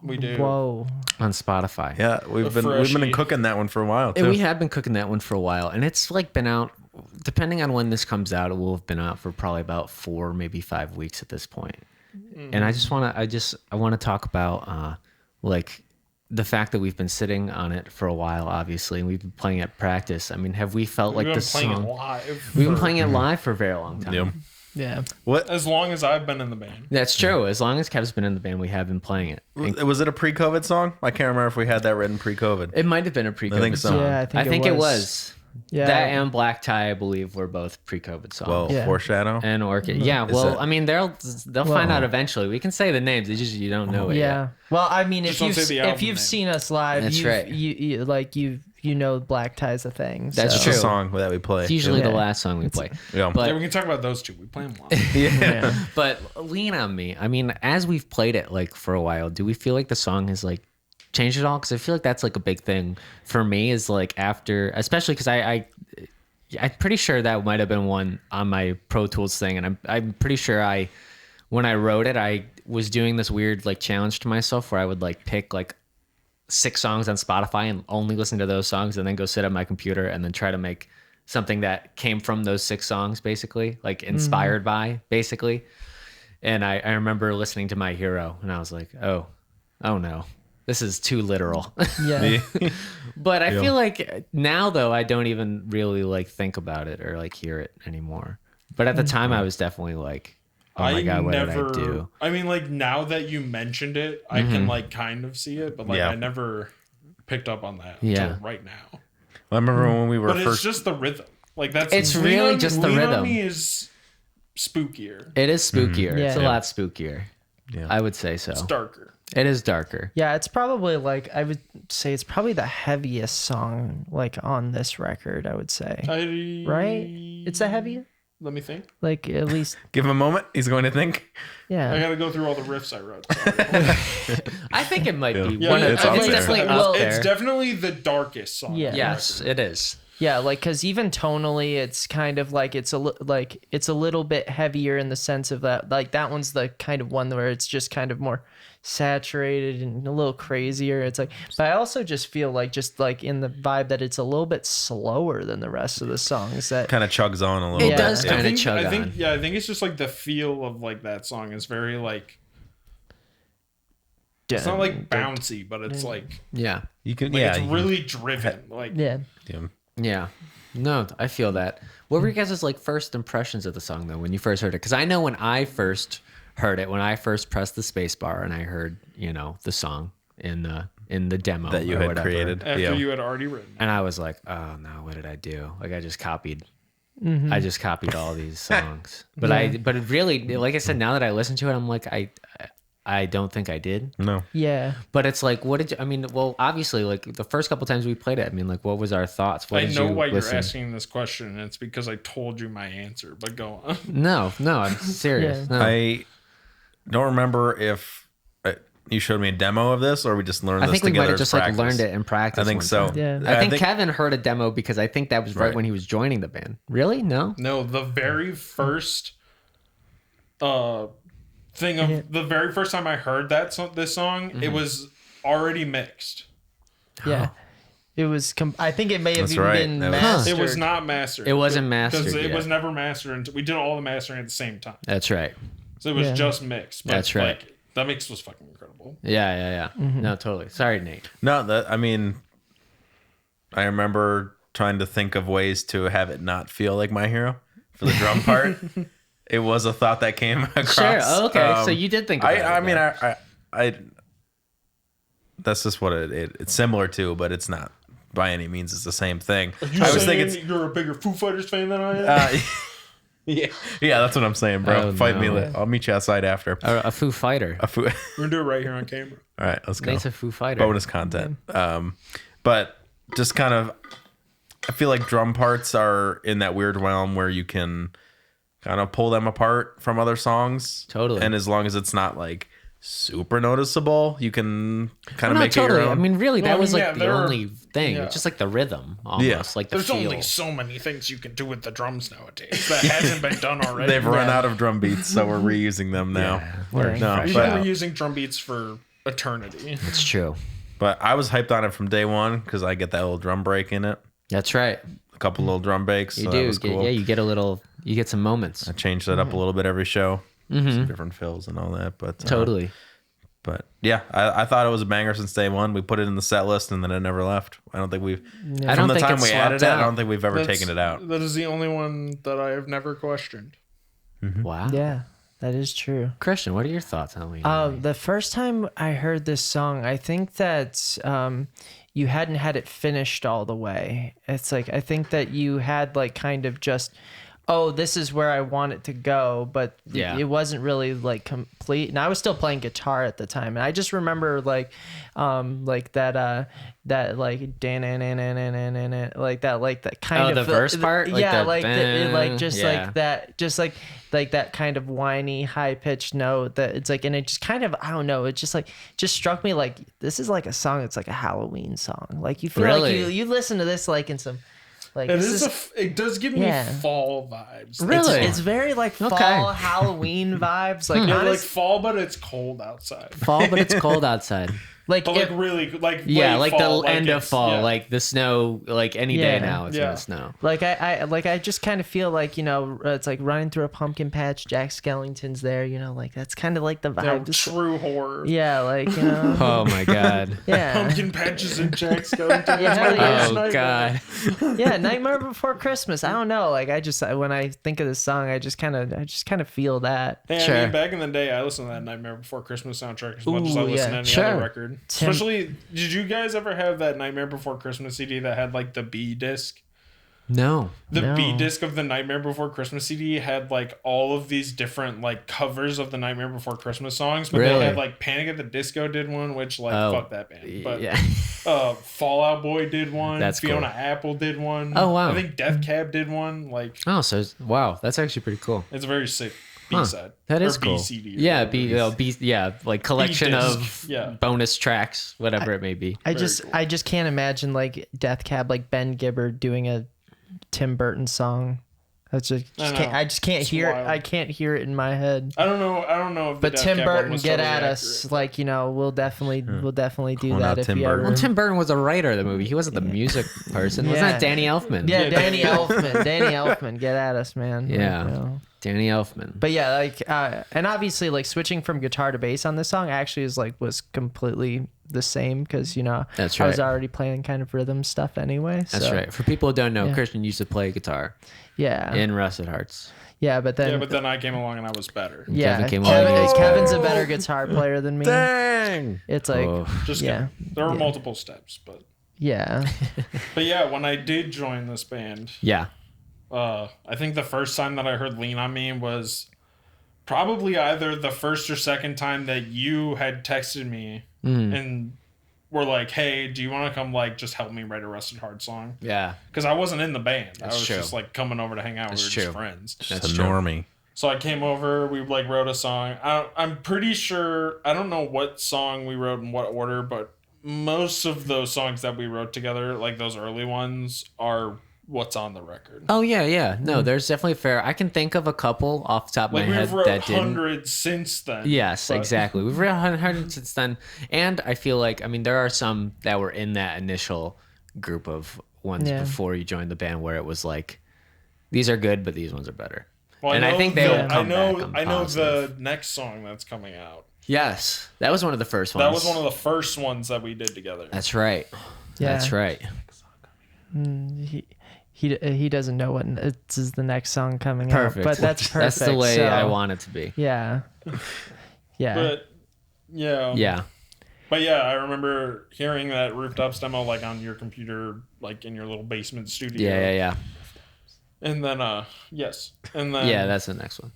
We do. Whoa. on Spotify. Yeah, we've been freshie. cooking that one for a while And too. we have been cooking that one for a while, and it's like been out. Depending on when this comes out, it will have been out for probably about 4, maybe 5 weeks at this point. And I just want to, I want to talk about like the fact that we've been sitting on it for a while, obviously, and we've been playing at practice. I mean, have we felt We've like been the playing it song? live. We've been playing it live for a very long time. Yeah. Yeah. What As long as I've been in the band. That's true. As long as Kev's been in the band, we have been playing it. And was it a pre-COVID song? I can't remember if we had that written pre-COVID. it might have been a pre-COVID I think so. song. Yeah, I think it was. Yeah. That and Black Tie, I believe, were both pre-COVID songs. Well, Yeah. foreshadow. And Orchid. Yeah, well, that- I mean, they'll find out eventually. We can say the names. It's just you don't know it Yeah. yet. Well, I mean, Just if don't you've say the album if you've name. seen us live, That's you've, right. you know Black Tie's a thing. That's so. It's true. a song that we play. It's usually Yeah. the last song we play. Yeah. But Yeah, we can talk about those 2. We play them live. Yeah. But Lean on Me, I mean, as we've played it like for a while, do we feel like the song has like changed at all? Because I feel like that's like a big thing for me is like after, especially because I'm pretty sure that might have been one on my Pro Tools thing. And I'm pretty sure when I wrote it, I was doing this weird like challenge to myself where I would like pick like 6 songs on Spotify and only listen to those songs and then go sit at my computer and then try to make something that came from those 6 songs, basically, like inspired by, basically. And I remember listening to My Hero and I was like, oh no, this is too literal. Yeah. But I feel like now though, I don't even really like think about it or like hear it anymore. But at the time I was definitely like, oh my God, what did I do? I mean, like now that you mentioned it, I can like kind of see it, but like I never picked up on that until right now. Well, I remember when we were But first. it's just the rhythm. Like that's It's really just the Lean rhythm. On Me is spookier. It is spookier. Yeah. It's a lot spookier. Yeah. I would say so. It's darker. It is darker. Yeah, it's probably like I would say it's probably the heaviest song like on this record. I would say, right? It's the heaviest. Let me think. Like at least, Give him a moment. He's going to think. I yeah. gotta go through all the riffs I wrote. Sorry. I think it might be Yeah, one of it's the. up It's there. definitely Well, up there. It's definitely the darkest song. Yeah. Yes, it is. Yeah, like because even tonally, it's kind of like it's a little bit heavier in the sense of that. Like that one's the kind of one where it's just kind of more saturated and a little crazier. It's like, but I also just feel like in the vibe that it's a little bit slower than the rest of the songs. That Kind of chugs on a little It bit. does Yeah. kind of chug I think on. yeah, I think it's just like the feel of like that song is very like it's not like bouncy, but it's like Yeah. You can, it's really driven. Like yeah. Yeah. No, I feel that. What were you guys' like first impressions of the song though when you first heard it? Because I know when I first heard it, when I first pressed the space bar and I heard, the song in the demo that you or had whatever, created. after you had already written. and I was like, oh no, what did I do? Like I just copied. I just copied all these songs, but but it really, like I said, now that I listen to it, I'm like, I don't think I did. No. Yeah. But it's like, what did you? I mean, well, obviously, like the first couple times we played it, I mean, like, what was our thoughts? What I did know you why listen? you're asking this question, and it's because I told you my answer. But go on. No, I'm serious. Yeah. No. I don't remember if you showed me a demo of this or we just learned I this think we together might have as just practice. like learned it in practice. I think one so. time. Yeah. I think Kevin heard a demo because I think that was right Right. when he was joining the band. Really? No. No, the very first thing of the very first time I heard this song, it was already mixed. Yeah. It was. I think it may have That's even right. been That was- mastered. It was not mastered. It wasn't mastered because it yet. was never mastered. Until we did all the mastering at the same time, That's right. so it was Yeah. just mixed. But That's right. Like, that mix was fucking incredible. Yeah. No, totally. Sorry, Nate. No, I remember trying to think of ways to have it not feel like My Hero for the drum part. It was a thought that came across. Sure. Oh, okay. So you did think about it. I mean, then. I that's just what it's similar to, but it's not by any means it's the same thing. You I was saying thinking you're a bigger Foo Fighters fan than I am? yeah, that's what I'm saying, bro. Oh, Fight me. no. I'll meet you outside after. A Foo Fighter. A Foo- We're gonna do it right here on camera. All right, let's go. Nate's a Foo Fighter. Bonus content. But just kind of, I feel like drum parts are in that weird realm where you can kind of pull them apart from other songs. Totally. And as long as it's not like super noticeable, you can kind of No, make it your totally. own. I mean, really, Well, that I was mean, like yeah, the there are- only thing. yeah. It's just like the rhythm, almost Yeah. like the There's feel. only so many things you can do with the drums nowadays that hasn't been done already. They've run out of drum beats, so we're reusing them now. We're No, We've but, been reusing drum beats for eternity. It's true. but I was hyped on it from day one because I get that little drum break in it. That's right. A couple little drum breaks. You so do. That was cool. Yeah, you get some moments. I changed that up a little bit every show. Some different fills and all that. But Totally. But yeah, I thought it was a banger since day one. We put it in the set list and then it never left. I don't think we've I from don't the think time it's we added it, swapped I out. don't think we've ever That's- taken it out. That is the only one that I have never questioned. Wow. Yeah, that is true. Christian, what are your thoughts on Lean? The first time I heard this song, I think that you hadn't had it finished all the way. It's like I think that you had like kind of just, oh, this is where I want it to go, but Yeah. it wasn't really like complete. And I was still playing guitar at the time, and I just remember like that like that kind of the verse part? Like yeah, the like bang, like just yeah. like that, just like that kind of whiny high pitched note that it's like, and it just kind of, I don't know, it just like just struck me like this is like a song that's like a Halloween song. Like you feel Really? like you listen to this like in some like It this is. It does give me Yeah. fall vibes. Really? it's very like fall Okay. Halloween vibes. Like Yeah, like honest, fall, but it's cold outside. Fall, but it's cold outside. Like, But like really, like Yeah, late like fall, the end of it's- fall, yeah. like the snow, like any day Yeah. now it's Yeah. gonna snow. like I just kind of feel like, you know, it's like running through a pumpkin patch. Jack Skellington's there, you know, like that's kind of like the No, vibe. Just- true horror. yeah, like, you know, Oh my god. yeah, Pumpkin patches and Jack Skellington. Yeah, hell yeah. Oh god. yeah. Nightmare Before Christmas. I don't know. Like, when I think of this song, I just kind of feel that. Hey, I Sure. mean, back in the day, I listened to that Nightmare Before Christmas soundtrack as much as I Ooh, listened yeah. to any Sure. other record. Tim- Especially, did you guys ever have that Nightmare Before Christmas CD that had like the B disc? No. The No. B disc of the Nightmare Before Christmas CD had like all of these different like covers of the Nightmare Before Christmas songs, but Really? they had like Panic at the Disco did one, which like Oh, fuck that band. But Yeah. Fallout Boy did one. That's Fiona cool. Apple did one. Oh, wow. I think Death Cab did one. Like Oh, so wow, that's actually pretty cool. it's a very sick B Huh. side. That Or is cool. B-CD or Yeah, whatever. yeah, like collection B-disc. of Yeah. bonus tracks, whatever it may be. Very cool. I just can't imagine like Death Cab, like Ben Gibbard doing a Tim Burton song. That's I just can't It's hear it. wild. I can't hear it in my head. I don't know if the But Death Tim Cab one Burton, was get totally at accurate. us. Like, you know, we'll definitely do Calling that out if Tim you Burton. ever. Well, Tim Burton was a writer of the movie. He wasn't the music person. Wasn't Yeah. that Danny Elfman? Yeah, Yeah, Danny Danny Elfman. Danny Elfman, get at us, man. Like, Yeah. you know. Danny Elfman. But yeah, like, and obviously, like switching from guitar to bass on this song actually was completely the same because, you know, That's I was right. already playing kind of rhythm stuff anyway. That's so, right. For people who don't know, Yeah. Christian used to play guitar Yeah, in Rusted Hearts. yeah, but then Yeah, but then I came along and I was better. yeah, Kevin came along and he- Kevin's a better guitar player than me. Dang. It's like, Oh. Just yeah, kidding. There were multiple steps, but yeah, yeah, when I did join this band, Yeah. I think the first time that I heard "Lean on Me" was probably either the first or second time that you had texted me and were like, "Hey, do you want to come like just help me write a Rusted Heart song?" Yeah. Because I wasn't in the band. I That's was true. just like coming over to hang out. That's We were true. just friends. That's It's a true. normie. So I came over. We like wrote a song. I'm pretty sure. I don't know what song we wrote in what order, but most of those songs that we wrote together, like those early ones, are what's on the record. Oh yeah, yeah. No, there's definitely fair. I can think of a couple off the top of Like my head we've wrote that didn't. hundreds since then. Yes, but- exactly. We've read hundreds since then, and I feel like there are some that were in that initial group of ones Yeah. before you joined the band where it was like, these are good, but these ones are better. Well, And I think they will I come know. back, I'm I know positive. the next song that's coming out. Yes, that was one of the first ones. That was one of the first ones that we did together. That's right. yeah. That's right. He doesn't know what is the next song coming out, Perfect. but that's perfect. That's the way so, I want it to be. Yeah, yeah. But yeah. Yeah. But yeah, I remember hearing that Rooftops demo like on your computer, like in your little basement studio. Yeah. Yeah. And then yes. And Yeah. then Yeah. That's the next one.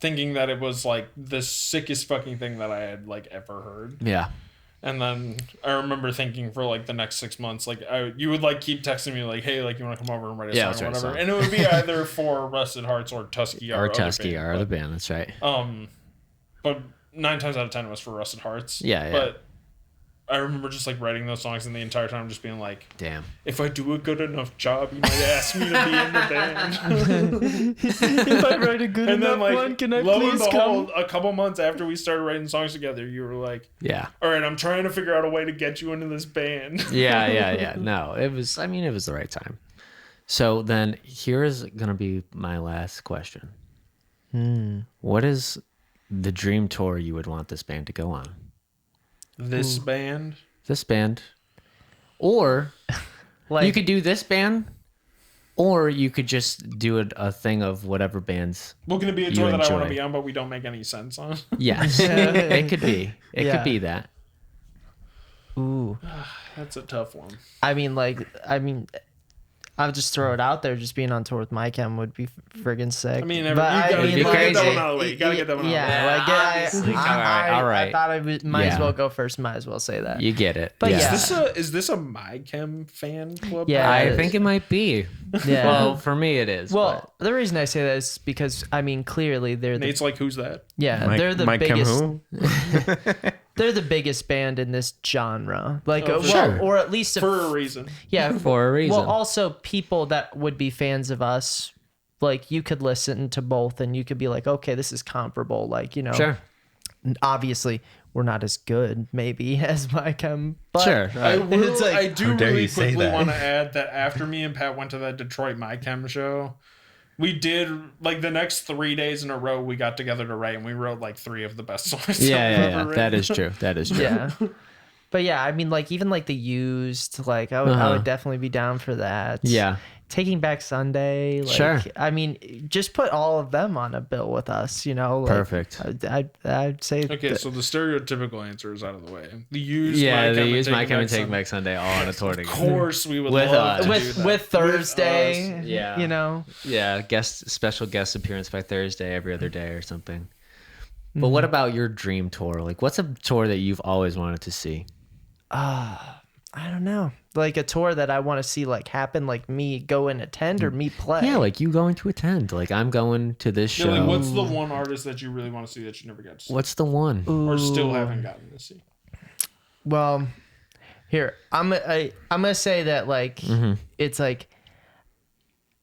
thinking that it was like the sickest fucking thing that I had like ever heard. Yeah. And then I remember thinking for like the next 6 months, like you would like keep texting me like, hey, like you want to come over and write a Yeah, song or let's write a whatever. song. And it would be either for Rusted Hearts or Tusky Or other Tusky, band. our other band. That's right. But 9 times out of 10 it was for Rusted Hearts. Yeah, yeah. But I remember just like writing those songs and the entire time just being like, Damn. if I do a good enough job, you might ask me to be in the band. If I write a good And then enough like, one, can I lo and please come? behold, a couple months after we started writing songs together, you were like, Yeah. all right, I'm trying to figure out a way to get you into this band. Yeah. Yeah. Yeah. No, it was. I mean, it was the right time. So then, here's gonna be my last question. What is the dream tour you would want this band to go on? This band? This band, or Like, you could do this band, or you could just do a thing of whatever bands. Well, can it be a You tour that I want to enjoy. be on, but we don't make any sense on? Yes, it could be. It Yeah. could be that. ooh. That's a tough one. I mean, I'll just throw it out there. Just being on tour with My Chem would be friggin' sick. I mean, But you gotta mean, get that crazy. one out of the way. You gotta get that one out of the way. Yeah, like obviously. All right. I thought I might as Yeah. well go first. Might as well say that. You get it. But yeah. Is this a My Chem fan club? Yeah. I it think is. it might be. Yeah. Well, for me, it is. Well, the reason I say that is because I mean, clearly they're the Nate's like, who's that? they're the Mike Kim biggest. who? They're the biggest band in this genre. Like, Oh, sure. or at least For a reason. yeah, for a reason. Well, also people that would be fans of us, like you could listen to both and you could be like, okay, this is comparable. Like, you know, sure. obviously we're not as good maybe as My Chem, but Sure. I How do dare really you say quickly that? want to add that after me and Pat went to that Detroit My Chem show, we did like the next 3 days in a row. We got together to write, and we wrote like 3 of the best songs. I've Yeah. ever That written. is true. That is true. yeah. But yeah, I mean, like even like the Used, like I would definitely be down for that. Yeah. Taking Back Sunday, like, Sure. I mean, just put all of them on a bill with us, you know. Like, Perfect. I'd say. Okay, so the stereotypical answer is out of the way. The used, Yeah, My they Chem, use and My Chem and Taking Take Back Sunday all on a tour Of together. course, we would With, love to do with that. with Thursday, us. Yeah. you know. Yeah, special guest appearance by Thursday every other day or something. But what about your dream tour? Like, what's a tour that you've always wanted to see? I don't know, like a tour that I want to see like happen, like me go and attend or me play. Yeah, like you going to attend. Like I'm going to this Yeah, show. like, what's the one artist that you really want to see that you never got to see? What's the one? Or still haven't gotten to see? Well, here I'm gonna say that like Mm-hmm. it's like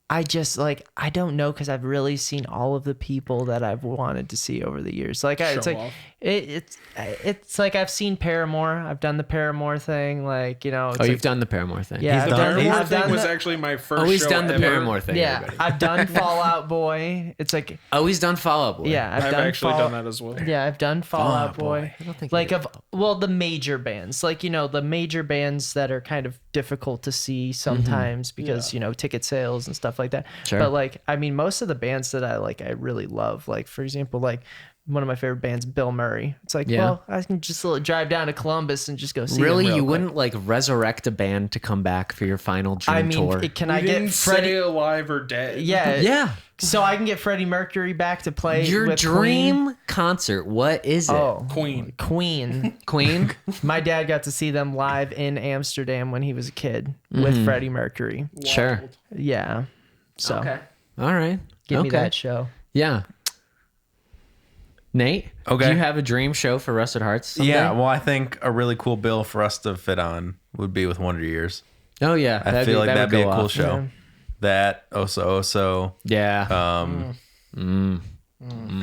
I just like I don't know because I've really seen all of the people that I've wanted to see over the years. Like it's Show like off. it's like I've seen Paramore. I've done the Paramore thing. Like you know. It's Oh, like, you've done the Paramore thing. Yeah, The I've done, Paramore I've thing done was the- actually my first. Oh, he's show done the ever. Paramore thing. Yeah, everybody. I've done Fall Out Boy. It's like Oh, he's done Fall Out Boy. yeah, I've done actually Fall- done that as well. Yeah, I've done Fall Out Out Boy. I don't think Like you of the major bands, like you know the major bands that are kind of difficult to see sometimes because you know ticket sales and stuff like that. Sure. But like I mean, most of the bands that I like, I really love. Like for example, like one of my favorite bands, Bill Murray. It's like, Yeah. well, I can just drive down to Columbus and just go see. Really, them real you quick. wouldn't like resurrect a band to come back for your final dream I mean, tour? can You I didn't get Freddie? say alive or dead. Yeah, Yeah. So I can get Freddie Mercury back to play Your with dream concert. What is it? Queen. Oh, Queen. Queen. Queen? My dad got to see them live in Amsterdam when he was a kid with Freddie Mercury. Sure. Wild. Yeah. So All right. give me Okay. that show. Yeah. Nate, Okay. do you have a dream show for Rusted Hearts someday? Yeah, well, I think a really cool bill for us to fit on would be with Wonder Years. Oh, yeah. I feel like that'd be a would go cool off. show. Yeah. That Oso. Yeah.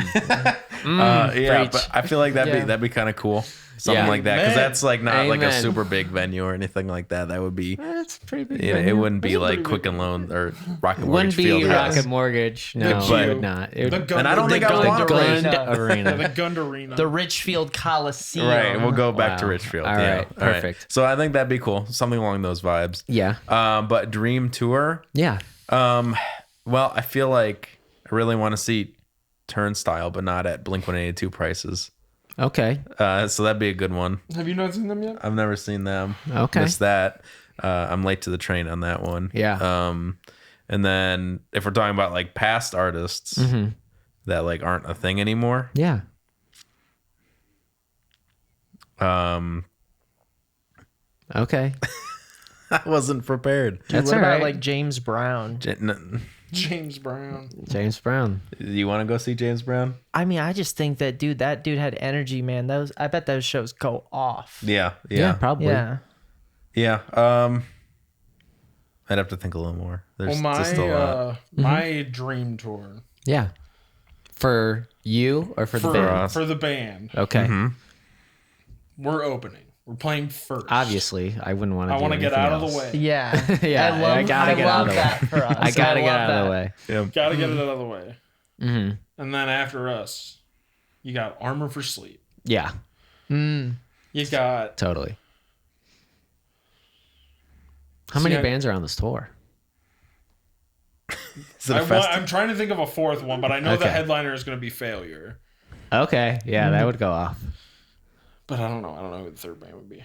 Yeah, Preach. but I feel like that'd Yeah. be kind of cool. Something Yeah. like that, because Amen. that's like not like a Amen. super big venue or anything like that. That would be, That's pretty big. you know, it venue. wouldn't be like Quick and Loan or Rocket Mortgage Wouldn't be Field. Rocket Mortgage. No, But- it would not. It The would, Gund- And I don't the think I Gund- want the to Arena. Gund race. Arena. The Gund Arena. The Richfield Coliseum. Right, we'll go back to Wow. Richfield. All yeah, right, perfect. So I think that'd be cool, something along those vibes. Yeah. But dream tour. Yeah. Well, I feel like I really want to see Turnstile, but not at Blink-182 prices. Okay. So that'd be a good one. Have you not seen them yet? I've never seen them. Okay. Missed that. I'm late to the train on that one. Yeah. And then if we're talking about like past artists that like aren't a thing anymore, Yeah. Okay. I wasn't prepared. That's what all about right. like James Brown? James Brown. James Brown. You want to go see James Brown? I mean, I just think that dude had energy, man. I bet those shows go off. Yeah. Probably. Yeah. Yeah. I'd have to think a little more. There's Well, just a lot. my dream tour Yeah. For you or for the for, band? for the band, Okay. we're opening. We're playing first. Obviously, I wouldn't want to. I want to get out of the way. Yeah. Yeah, I gotta get out of the way. that for us. I gotta get love out of that. the way. Gotta get it out of the way. Mm-hmm. And then after us, you got Armor for Sleep. Yeah. You got Totally. How many I- bands are on this tour? Is it a I'm trying to think of a fourth one, but I know the Okay. headliner is going to be Failure. Okay. Yeah, that would go off. But I don't know. I don't know who the third band would be.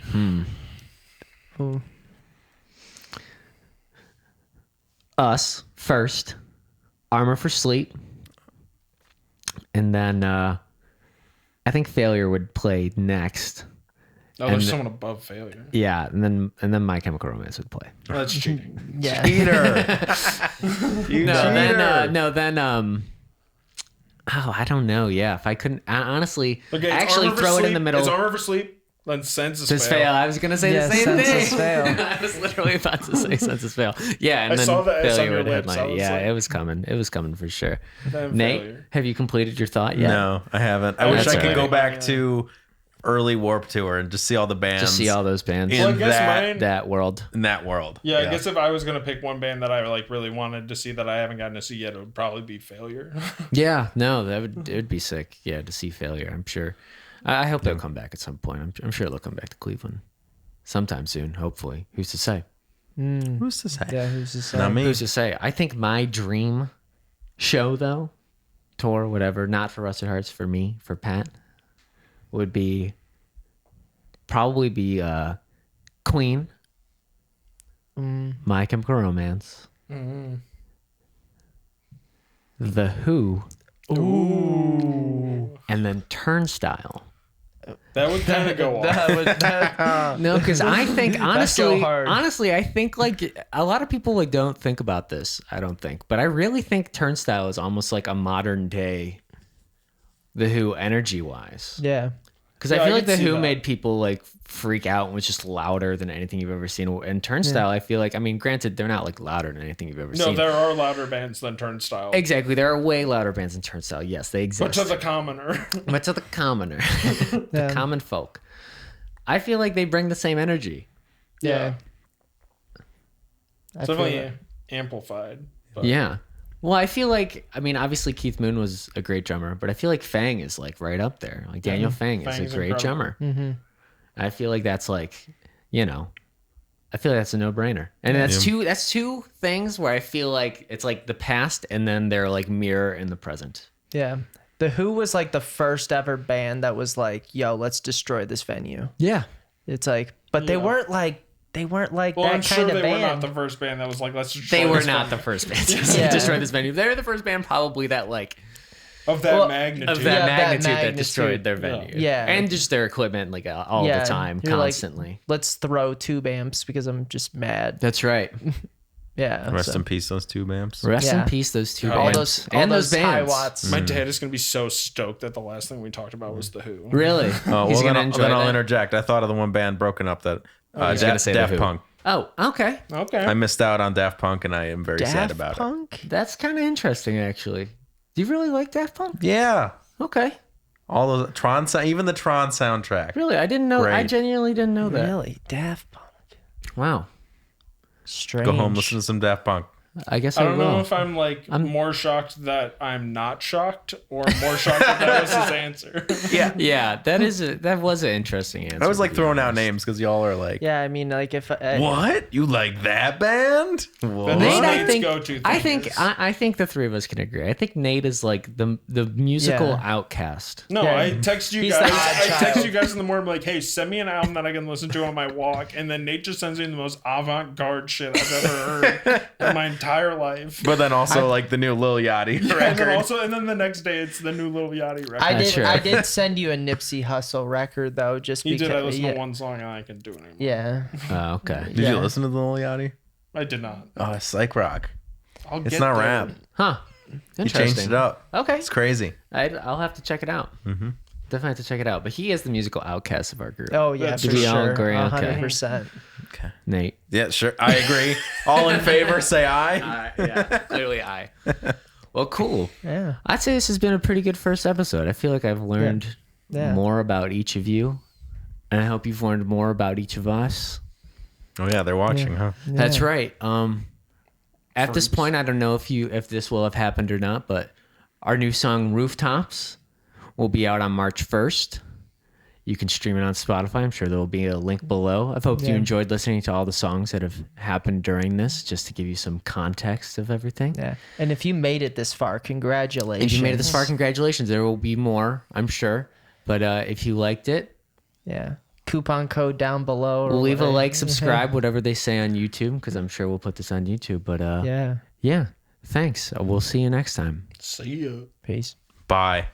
Us first. Armor for Sleep. And then I think Failure would play next. Oh, And there's the- someone above Failure. Yeah, and then My Chemical Romance would play. Oh, that's cheating. Yeah. Oh, I don't know. Yeah, if I couldn't, honestly, Okay, it's actually Armor for throw it in Sleep. the middle. It's Armor for Sleep. Then Census Census Fail. Fail. I was gonna say Yeah, the same Census thing. Fail. I was literally about to say Census Fail. Yeah, and I then saw the S on Failure your would lips. I headline. was Yeah, like- it was coming. It was coming for sure. Then Nate, Failure. have you completed your thought yet? No, I haven't. I wish That's I could all go right. back to early Warp Tour and just see all the bands. Just see all those bands in Well, I guess that, mine- that world. in that world. Yeah, I guess if I was gonna pick one band that I like really wanted to see that I haven't gotten to see yet, it would probably be Failure. Yeah, no, it would be sick. Yeah, to see Failure. I'm sure. I hope they'll come back at some point. I'm sure they'll come back to Cleveland sometime soon. Hopefully, who's to say? Who's to say? Yeah, who's to say? Not me. Who's to say? I think my dream show, though, tour, whatever, not for Rusted Hearts, for me, for Pat, would probably be Queen, My Chemical Romance, The Who, and then Turnstile. That would kind of go off. No, because I think honestly, hard. I think like a lot of people like don't think about this. I don't think, but I really think Turnstile is almost like a modern day The Who energy wise. Yeah. Because Yeah, I feel I like could The see Who that. made people like freak out and was just louder than anything you've ever seen. And Turnstile, I feel like, I mean, granted, they're not like louder than anything you've ever No, seen. there are louder bands than Turnstile. Exactly, there are way louder bands than Turnstile. Yes, they exist. But to the commoner. But to the commoner, the Yeah. common folk, I feel like they bring the same energy. Yeah. I feel Definitely that. amplified. But Yeah. Well, I feel like, I mean, obviously Keith Moon was a great drummer, but I feel like Fang is like right up there. Like Daniel Fang is Fang's a great incredible. drummer. I feel like that's like, you know, I feel like that's a no-brainer. And that's two things where I feel like it's like the past and then they're like mirror in the present. Yeah. The Who was like the first ever band that was like, yo, let's destroy this venue. Yeah. It's like, but they Yeah. weren't like Well, that I'm sure kind of they band. were not the first band that was like, let's destroy They were this not venue. the first band to Yeah. destroy this venue. They were the first band probably that like of that Well, magnitude. of that Yeah, that magnitude that magnitude. destroyed their venue. Yeah. And just their equipment like all Yeah, the time, you're like, constantly. let's throw tube amps because I'm just mad. That's right. Yeah. Rest so- in peace, those two amps. Rest Yeah. in peace, those two All bands. all and those high bands. watts. My dad is going to be so stoked that the last thing we talked about was The Who. Really? Oh, He's well, gonna then, enjoy then I'll that? interject. I thought of the one band broken up that He's gonna say The Daft Who. Punk. Oh, okay. Okay. I missed out on Daft Punk, and I am very sad Daft about it. Punk? That's kind of interesting, actually. Do you really like Daft Punk? Yeah, Okay. all those even the Tron soundtrack. Really? I didn't know. I Great. genuinely didn't know that. Really? Daft Punk. Wow. Strange. Go home, listen to some Daft Punk. I guess I I, don't will. know if I'm like more shocked that I'm not shocked or more shocked that was his answer. Yeah, that was an interesting answer. I was like to be throwing out honest. names because y'all are like, Yeah, I mean, like if what? You like that band? What? Nate, I Nate's think, go-to I thing think, is- I think the three of us can agree. I think Nate is like the musical Yeah. outcast. No, Yeah. I text you He's guys. the odd I text child. you guys in the morning, like, "Hey, send me an album that I can listen to on my walk." And then Nate just sends me the most avant-garde shit I've ever heard in my entire life. But then also like the new Lil Yachty And record. then the next day it's the new Lil Yachty record. I That's did true. I did send you a Nipsey Hussle record though, just he because did. I listened yeah, to one song and I can do it anymore. yeah. Oh, okay. Did Yeah. you listen to the Lil Yachty? I did not. Oh, it's psych rock. I'll It's get not there. rap. Huh. He Interesting. changed it up. Okay. It's crazy. I'll have to check it out. Mm-hmm. Definitely have to check it out. But he is the musical outcast of our group. Oh yeah, That's for Do we all sure. agree? Okay. 100%. Nate. Yeah, sure. I agree. All in favor, say aye. Yeah, clearly I. Well, cool. Yeah. I'd say this has been a pretty good first episode. I feel like I've learned Yeah. more about each of you. And I hope you've learned more about each of us. Oh yeah, they're watching, huh? That's right. At this point, I don't know if this will have happened or not, but our new song Rooftops will be out on March 1st. You can stream it on Spotify. I'm sure there will be a link below. I've hoped you Yeah. enjoyed listening to all the songs that have happened during this, just to give you some context of everything. Yeah. And if you made it this far, congratulations. If you made it this far, congratulations. There will be more, I'm sure. But if you liked it, Yeah. Coupon code down below. or leave a whatever. like, subscribe, whatever they say on YouTube, because I'm sure we'll put this on YouTube. But Yeah. yeah, thanks. We'll see you next time. See ya. Peace. Bye.